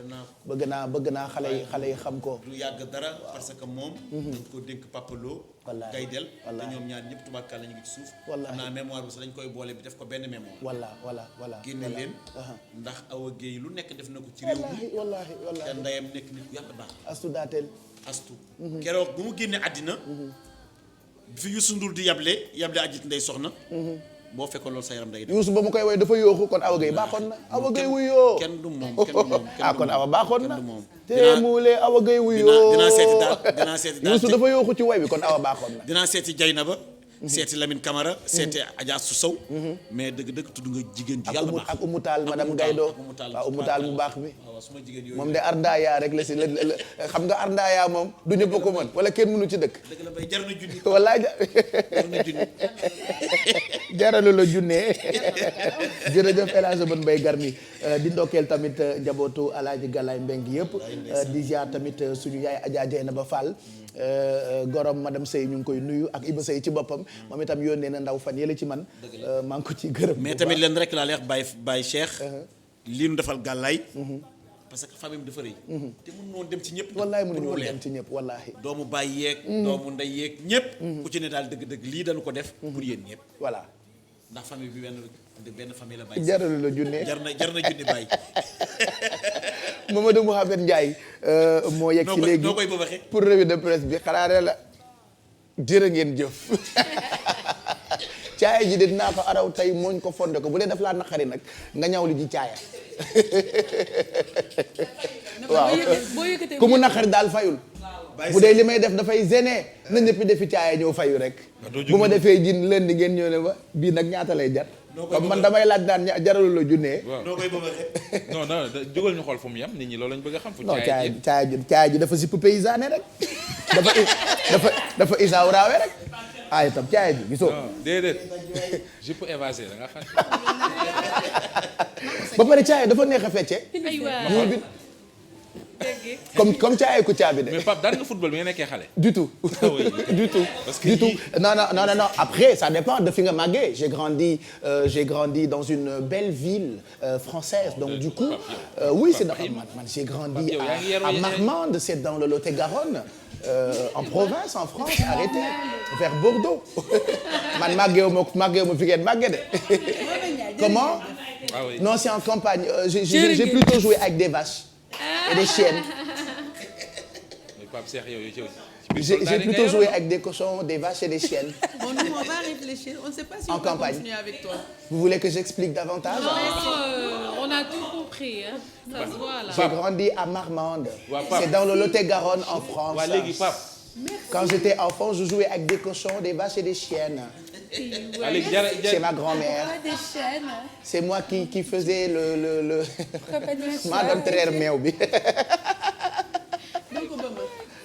S1: bëgg naa xale yi xam ko.
S4: du yàgg dara parce que moom. dañ ko dénk Papa Lo.
S1: wallaay
S4: Gaydel te ñoom ñaar ñëpp tubaarkàlla ñu ngi ci suuf.
S1: wallaay
S4: xam naa mémoire bi sax dañ koy boole bi def ko benn mémoire.
S1: voilà
S4: génne leen. ndax Awa Gueye lu nekk def na ko ci réew mi.
S1: wallaahi
S4: te ndeyam nekk nit ku yàlla baax.
S1: Astu Datel.
S4: Astu. keroog bu mu génne àddina. fi Youssou Ndour di yable ajit ndey soxna. boo fekkoon loolu sa yaram day def.
S1: Youssou ba mu koy woy dafa yooxu kon Awa Gueye baaxoon na. Awa Gueye wuyoo
S4: kenn du moom
S1: kon Awa baaxoon na. te muulee Awa Gueye wuyoo
S4: dinaa seeti daal
S1: Youssou dafa yooxu ci woy bi kon Awa baaxoon na.
S4: dinaa seeti Jaynaba seeti Lamine Camara seeti Adja Su Sow mais dëgg tudd nga jigéen ju yàlla baax
S1: ak Oumou Tall madame Gaydo waaw Oumou Tall mu baax bi moom de Ardaya rek la si xam nga Ardaya moom du ñëpp ko mën wala kenn mënu ci dëkk
S4: dëgg la bay jar na junni
S1: wallaay jaralu la junne jërëjëf El Hadj Mbaye Garmi di ndokkeel tamit njabootu Alaaji Galaye Mbeng yëpp di ziar tamit suñu yaay Adja Dieynaba Fall gorom madame Sey ñu ngi koy nuyu ak Iba Sey ci boppam moom itam yónnee na ndaw fan yële ci man maa ngi ko ci gërëm
S4: mais tamit leen rek laa leex Baye Cheikh lii nu defal Galaye parce que famille bi dafa rëy te mënu woon dem ci ñëpp
S1: wallaay mënuñu woon dem ci ñëpp wallaahi
S4: doomu baay yeeg doomu ndey yeeg ñëpp ku ci ne daal dëgg ñëpp dañu ko def pour yéen ñëpp
S1: voilà
S4: ndax famille bi benn famille la Baye
S1: jaralu la junne
S4: jar na junne Baye
S1: Mamadou Mouhamed Ndiaye moo yegg ci léegi
S4: noo koy bëbaxee
S1: pour revue de presse bi xalaare la jërë ngeen jëf caaya ji de dinaa ko araw tey mooñ ko fonde ko bu dee daf laa naqari nag nga ñaw li ji caaya waaw ku mu naqari daal fayul bu dee li may def dafay gêné na ñëpp defi caaya ñëw fayu rek bu ma defee jin leen di ngeen ñëw ne ma bii nag ñaata lay jar comme man damay laaj daan jaralu la junnee
S4: noo koy bëbaxee
S14: non jógal ñu xool fu mu yem nit ñi loolu lañ bëgg a xam fu
S1: caaya ji dafa sipp paysanné rek dafa isaaw raawe rek itam caaya ji gisoo
S14: déedéet je peux évaser da nga xam
S1: ba pare caaya dafa neex a fecce comme caaya ku caabi de
S14: mais Pape daan nga football bi nga nekkee xale
S1: du tout du tout
S14: parce que
S1: du tout non après ça dépend de fi nga màggee j'ai grandi dans une belle ville française donc du coup oui c'est man j'ai grandi à Marmande c'est dans le Lot-et-Garonne en province en France arrêtez vers Bordeaux man màggeewu ma fi ngeen màggee de comment non c'est en campagne j'ai plutôt joué avec des vaches et des chiennes. J'ai plutôt joué avec des cochons, des vaches et des chiennes.
S10: Bon, nous, on va réfléchir. On ne sait pas si on peut continuer avec toi.
S1: Vous voulez que j'explique davantage?
S7: Non, on a tout compris. Hein. Ça se voit là.
S1: J'ai grandi à Marmande. C'est dans le Lot-et-Garonne en France. Quand j'étais enfant, je jouais avec des cochons, des vaches et des chiennes. C'est ma grand-mère. C'est moi qui faisais le madame Trère meew bi.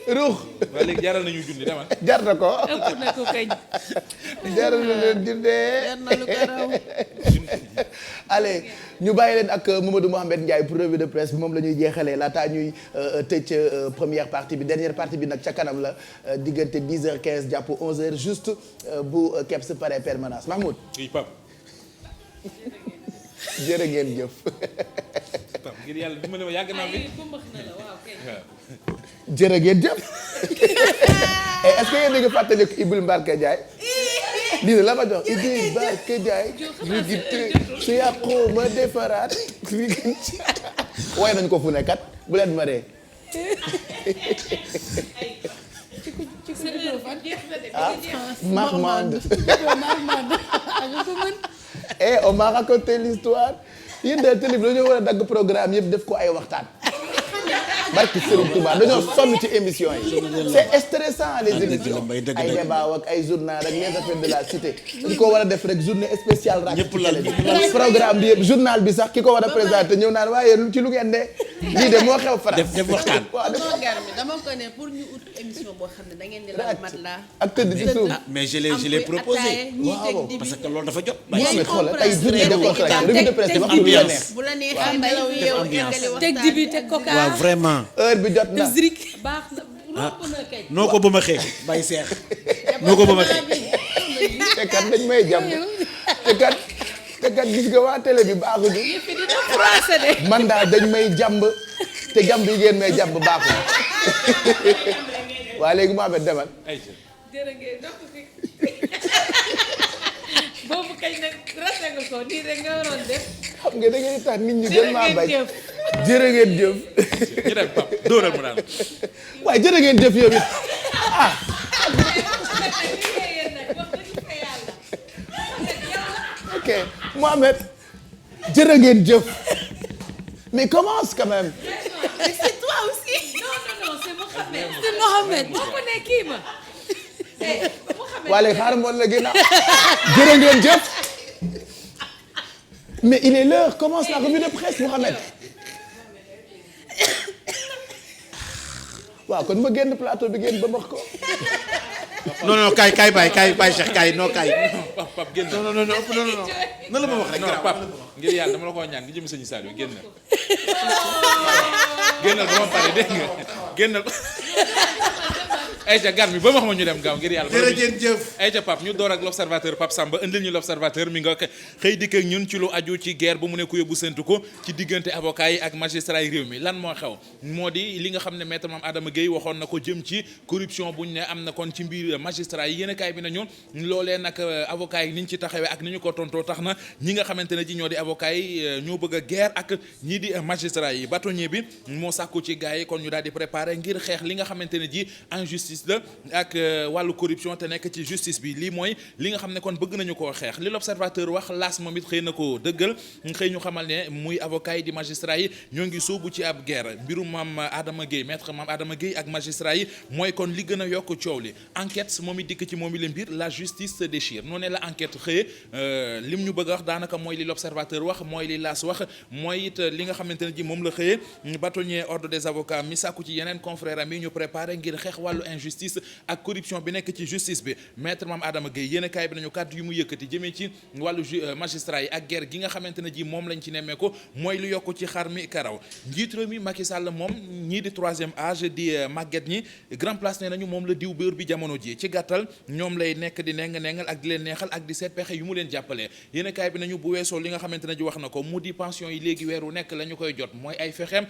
S1: ruux.
S14: waaye léegi jaral nañu junni dama.
S1: jar na ko.
S7: ëpp na ko kañ.
S1: jaral na leen jundee.
S10: jar na lu ko raw.
S1: allez ñu bàyyi leen ak Mamadou Mouhamed Ndiaye pour revue de presse bi moom la ñuy jeexalee laataa ñuy tëj première partie bi dernière partie bi nag ca kanam la diggante 10h15 jàpp 11h juste bu Kebs pare permanence Mahmoud.
S14: oui Pape.
S1: jërë ngeen jëf.
S14: Pape ngir yàlla dimbali ma yàgg naa fi.
S1: jërë ngeen jëf. est-ce que yéen a ngi fàttaliku Ibul Mbarka Ndiaye lii de la ma jox idée ba ke jaay rigi su yàqoo ma defaraat rigi way nañ ko fu ne kat bu leen ma ree Marmande on m'a raconté l'histoire yéen de télé bi dañoo war a dagg programme yëpp def ko ay waxtaan barki Serigne Touba dañoo sonn ci émission yi c'est stressant les émissions ay débat ak ay journal ak les affaires de la cité ki ko war a def rek journée spéciale rak programme bi yëpp journal bi sax ki ko war a présenter ñëw naan waaye ci lu ngeen de lii de moo xew France
S4: def waxtaan
S10: dama ko ne pour ñu ut émission boo xam ne da ngeen di la mat la
S1: ak tëdd ci suuf
S4: mais je l'ai proposé waaw parce que loolu dafa jot
S1: mais xoolal tey journée de conférence revue de presse wax lu la neex
S10: bu la neexee nelaw yow eggali waxtaan
S2: teg dibi teg coca
S4: waaw vraiment
S1: heure bi jot na
S2: baax na
S4: noo ko ba ma xeex bàyyi seex noo ko ba ma xeex
S1: te kat dañ may jàmm te kat gis nga waa télé bi baaxuñu man daal dañ may jàmb te jàmb yi ngeen may jàmb baaxuñu waa léegi moo amee demal
S7: boobu kañ nag rase nga ko nii rek nga waroon def.
S1: xam nga da ngeen di tax nit ñi gën maa bañ jërë ngeen jëf.
S14: ñu dem Pape dóoral mu daal.
S1: waaye jërë ngeen jëf yow it ah. ok Mohamed jërë ngeen jëf mais commence quand même.
S10: mais c'est toi aussi.
S7: non c'est Mohamed. c'est Mohamed boo ko nee kii ma.
S1: Wale xaaral ma la gën a jërë ngeen jëf mais il est l'heure commence la revue de presse Mohamed waaw kon ma génn plateau bi génn ba wax ko.
S4: non kaay bàyyi Cheikh kaay non kaay.
S14: Pape génn
S4: non na la ma wax rek.
S14: non Pape ngir yàlla dama la ko ñaan ngi jëm sëñ Saliou génn. génnal ba ma pare dégg nga génnal. Aïcha gar mi ba ma xam ñu dem gaaw ngir yàlla.
S4: jërëjëf
S14: Aïcha Pape ñu door ak l'observateur Pape Samba indil ñu l'observateur mi nga xëy dikk ak ñun ci lu aju ci guerre ba mu ne ku yóbbu séntu ko ci diggante avocat yi ak magistrat yi réew mi lan moo xew moo di li nga xam ne maître Mame Adama Gueye waxoon na ko jëm ci corruption bu ñu ne am na kon ci mbir magistrat yi yéen kaay bi nañu loolee nag avocat yi ni ñu ci taxawee ak ni ñu ko tontoo tax na ñi nga xamante ne ji ñoo di avocat yi ñoo bëgg a guerre ak ñii di magistrat yi bâtonnier bi moo sàkku ci gars yi kon ñu daal di préparer ngir xeex li nga xamante ne ji injustice la ak wàllu corruption te nekk ci justice bi lii mooy li nga xam ne kon bëgg nañu koo xeex li l'observateur wax laas moom it xëy na ko dëggal xëy ñu xamal ne muy avocat yi di magistrat yi ñoo ngi sóobu ci ab guerre mbirum Mame Adama Gueye maître Mame Adama Gueye ak magistrat yi mooy kon li gën a yokk coow li enquête moom it dikk ci moom i la mbir la justice se déchire noonu la enquête xëye lim ñu bëgg a wax daanaka mooy li l'observateur wax mooy li laas wax mooy it li nga xamante ne ji moom la xëyee bâtonnier ordre des avocats mi sàkku ci yeneen confrères am yi ñu préparé ngir xeex wàllu injustice ak corruption bi nekk ci justice bi maître Mame Adama Gueye yéen a kaay bi nañu kàddu yu mu yëkkati jëmee ci wàllu magistrat yi ak guerre gi nga xamante ne ji moom lañ ci nemmee ko mooy lu yokk ci xar mi karaw njiitu réew mi Macky Sall moom ñii di troisième âge di màgget ñi grand place ne nañu moom la diw beurre bi jamono ji ci gàttal ñoom lay nekk di nengal ak di leen neexal ak di seet pexe yu mu leen jàppalee yéen a kaay bi nañu bu weesoo li nga xamante ne ji wax na ko mu di pension yi léegi weeru nekk la ñu koy jot mooy ay fexeem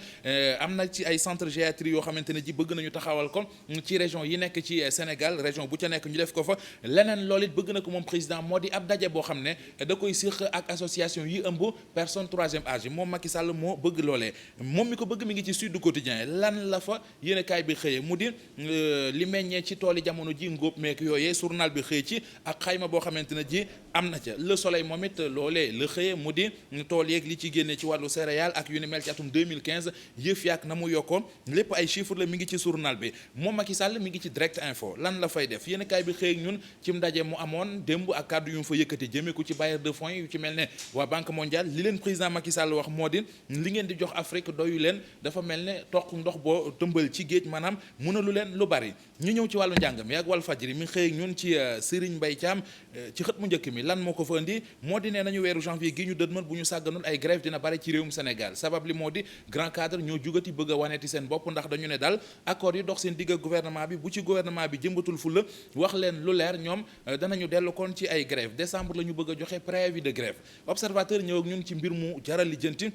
S14: am na ci ay centre gériatrie yoo xamante ne ji bëgg nañu taxawal ko ci région yi nekk ci Sénégal région bu ca nekk ñu def ko fa leneen loolu it bëgg na ko moom président moo di ab daje boo xam ne da koy séq ak association yi ëmb personne troisième âge moom Macky Sall moo bëgg loolee moom mi ko bëgg mi ngi ci Sud Quotidien lan la fa yéenekaay bi xëyee mu di li meññee ci tooli jamono ji ngóob meek yooyee journal bi xëy ci ak xayma boo xamante ne ji am na ca Le Soleil moom it loolee la xëyee mu di tool yeeg li ci génne ci wàllu céréales ak yu ni mel ci atum 2015 yëf yaak na mu yokkoon lépp ay chiffres la mi ngi ci journal bi moom Macky Sall mi ngi ci direct info lan la fay def yéenekaay bi xëy ñun ci ndaje mu amoon démb ak kàddu yu mu fa yëkkati jëmee ko ci bailleur de fonds yu ci mel ne waa Banque mondiale li leen président Macky Sall wax moo di li ngeen di jox Afrique doyu leen dafa mel ne toq ndox boo tëmbal ci géej maanaam mënalu leen lu bari ñu ñëw ci wàllu njàng mi ak Walf Fadjri mi xëy ñun ci Serigne Mbaye Thiam ci xët mu njëkk mi lan moo ko fa indi moo di nee nañu weeru janvier gi ñu dëdmal bu ñu sàgganul ay grève dina bari ci réewum Sénégal sabab li moo di grand cadre ñoo jugati bëgg a waneeti seen bopp ndax dañu ne daal accord yi dox seen digg gouvernement bi bu ci gouvernement bi jëmbatul fulla wax leen lu leer ñoom danañu dellu kon ci ay grève décembre la ñu bëgg a joxe préavis de grève observateur ñëw ak ñun ci mbir mu jaral lijjanti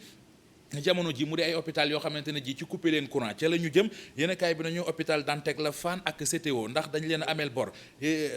S14: jamono ji mu di ay hôpital yoo xamante ne ji ci coupé leen courant ca la ñu jëm yéen kaay bi nañu hôpital Dantec la Fann ak CTO ndax dañ leen ameel bor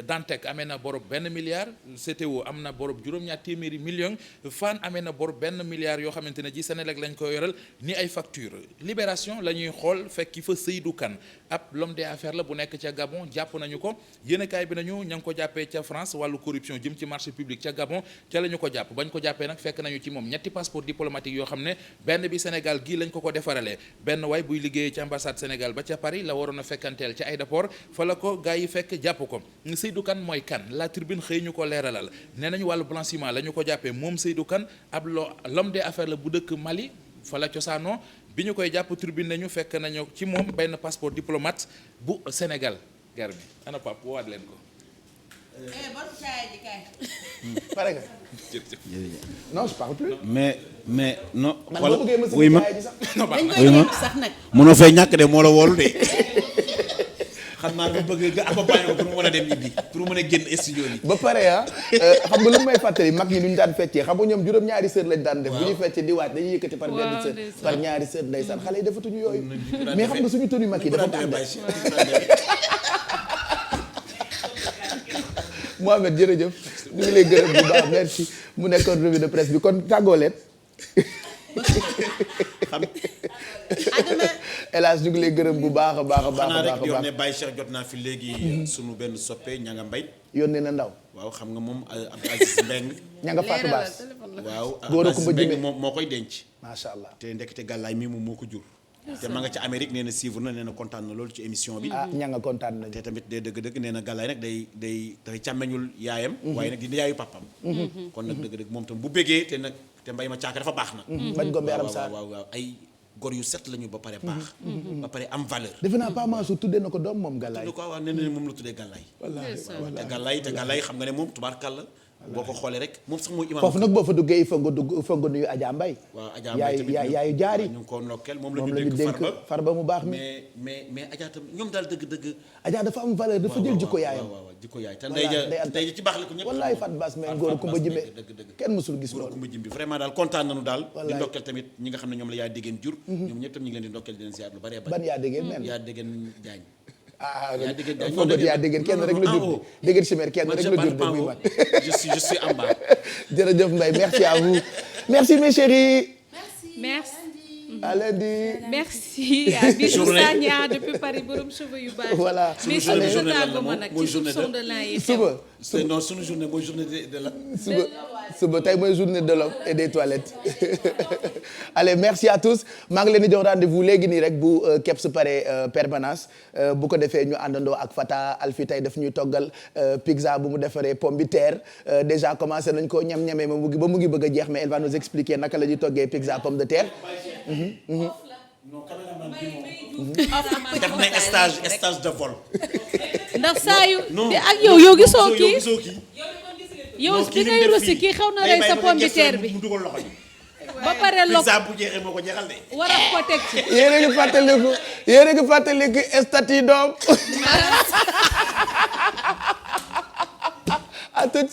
S14: Dantec amee na borob 1 milliard CTO am na borob juróom-ñaar téeméeri millions Fann amee na bor 1 milliard yoo xamante ne ji Senelec lañ ko yoral ni ay facture Libération la ñuy xool fekki fa Seydou Kane ab l'homme d'affaires la bu nekk ca Gabon jàpp nañu ko yéen kaay bi nañu ña ngi ko jàppee ca France wàllu corruption jëm ci marché public ca Gabon ca la ñu ko jàpp bañ ko jàppee nag fekk nañu ci moom ñetti passeport diplomatique yoo xam ne benn bi Sénégal gii lañ ko defaralee benn waay buy liggéeyee ci ambassade Sénégal ba ca Paris la waroon a fekkanteel ci aéroport fa la ko gars yi fekk jàpp ko Seydou Kane mooy kan la tribune xëy ñu ko leeralal nee nañu wàllu blanchiment la ñu ko jàppee moom Seydou Kane ab l'homme d'affaires la bu dëkk Mali fa la cosaanoo bi ñu koy jàpp tribune nañu fekk nañu ci moom benn passeport diplomate bu Sénégal gar mi ana pap woowaat leen ko
S1: pare nga. non je parle plus.
S4: mais non.
S1: wala
S4: wuy ma
S10: dañ koy sax nag.
S4: mënoo fay ñàkk de moo la woolu de xam naa nga bëgg nga accompagner ko pour mu mën a dem ñibbi pour mu mën a génn studio bi.
S1: ba pare xam nga lu may fàttali mag ñi duñu daan feccee xam nga ñoom juróom-ñaari sër lañ daan def. bu ñuy feccee di waaj dañuy yëkkati par benn sër par ñaari sër ndeysaan xale yi defatuñu yooyu. mais xam nga suñu tenue mag yi dafa daan def. Mohamed jërëjëf ñu ngi lay gërëm bu baax merci mu nekkoon revue de presse bi kon tàggoo leen. hélas ñu ngi lay gërëm bu baax a baax a baax.
S4: xanaa rek di wax ne Baye Cheikh jot naa fi léegi sunu benn soppe ñanga mbay.
S1: yónnee na ndaw.
S4: waaw xam nga moom Abdou Aziz Mbeng
S1: ñanga Fatou Bass.
S4: waaw
S1: góor
S4: Abdou Aziz Mbeng moo koy denc.
S1: macha allah
S4: te ndekete gàllaay mi moom moo ko jur. te ma nga ca Amérique nee na suivre na nee na kontaan na loolu ci émission bi.
S1: ña nga kontaan nañu.
S4: te tamit day dëgg-dëgg nee na gàllaay nag dafay càmmeñul yaayam. waaye nag di yaayu papam. kon nag dëgg-dëgg moom tam bu bëggee te nag te mbay ma caaka dafa baax nag.
S1: bañ ko mbéyaram saa
S4: waaw ay góor yu set lañu ba pare baax. ba pare am valeur.
S1: defe naa pas Mansour tuddee na ko doom moom gàllaay.
S4: tuddee ko waaw nee na moom la tuddee gàllaay. wallaahi te gàllaay xam nga ne moom tubaarkàlla boo ko xoolee rek moom sax mooy imam
S1: foofu nag boo fa duggee il faut nga nuyu Adja Mbaye.
S4: waaw Adja Mbaye tamit
S1: yaayu jaari
S4: ñu ngi ko ndokkeel moom la ñu dénk
S1: farba mu baax mi.
S4: mais Adja tam ñoom daal dëgg-dëgg.
S1: Adja dafa am valeur dafa jël jikko yaayam.
S4: waaw jikko yaay te ndey ja ci baax la ko ñëpp.
S1: wallaay Fat Bass mais ngóor kumba jimbe kenn mësul gis loolu.
S4: kumba jimbi vraiment daal kontaan nañu daal. di ndokkeel tamit ñi nga xam ne ñoom la yaa déggeen jur. ñoom ñëpp tam ñu ngi leen di ndokkeel di leen ziar lu bari bari.
S1: ban yaa déggeen men
S4: yaa déggeen jaañ
S1: yaa déggeen kenn rek la jur déggeen chimère kenn rek la jur de muy man
S4: je suis en bas.
S1: jërëjëf Mbaye merci à vous merci mes chéris.
S7: merci.
S1: à lundi.
S7: merci à Bijou Sagna depuis Paris borom cheveux yu baax.
S1: voilà
S4: sunu journée lan la
S7: mooy journée de
S1: suba
S4: non sunu journée mooy journée de la.
S1: suba tey mooy journée de l'homme et des toilettes allez merci à tous maa ngi leen di jox rendez-vous léegi nii rek bu Kebs pare permanence bu ko defee ñu àndandoo ak Fata Alfi tey daf ñuy toggal pizza bu mu defaree pomme de terre déjà commencé nañ ko ñam-ñamee ba mu ngi bëgg a jeex mais elle va nous expliquer naka la ñuy toggee pizza pomme de terre.
S4: def na stage de vol.
S7: ndax saa yu. ak yow gisoo kii. yow ki ngay russi kii xaw na rey sa pomme de terre bi ba pare lokk
S4: pizza bu jeexee moo ko jeexal de.
S7: war a ko teg ci.
S1: yéen a ngi fàttaliku statut doom. à tout de suite.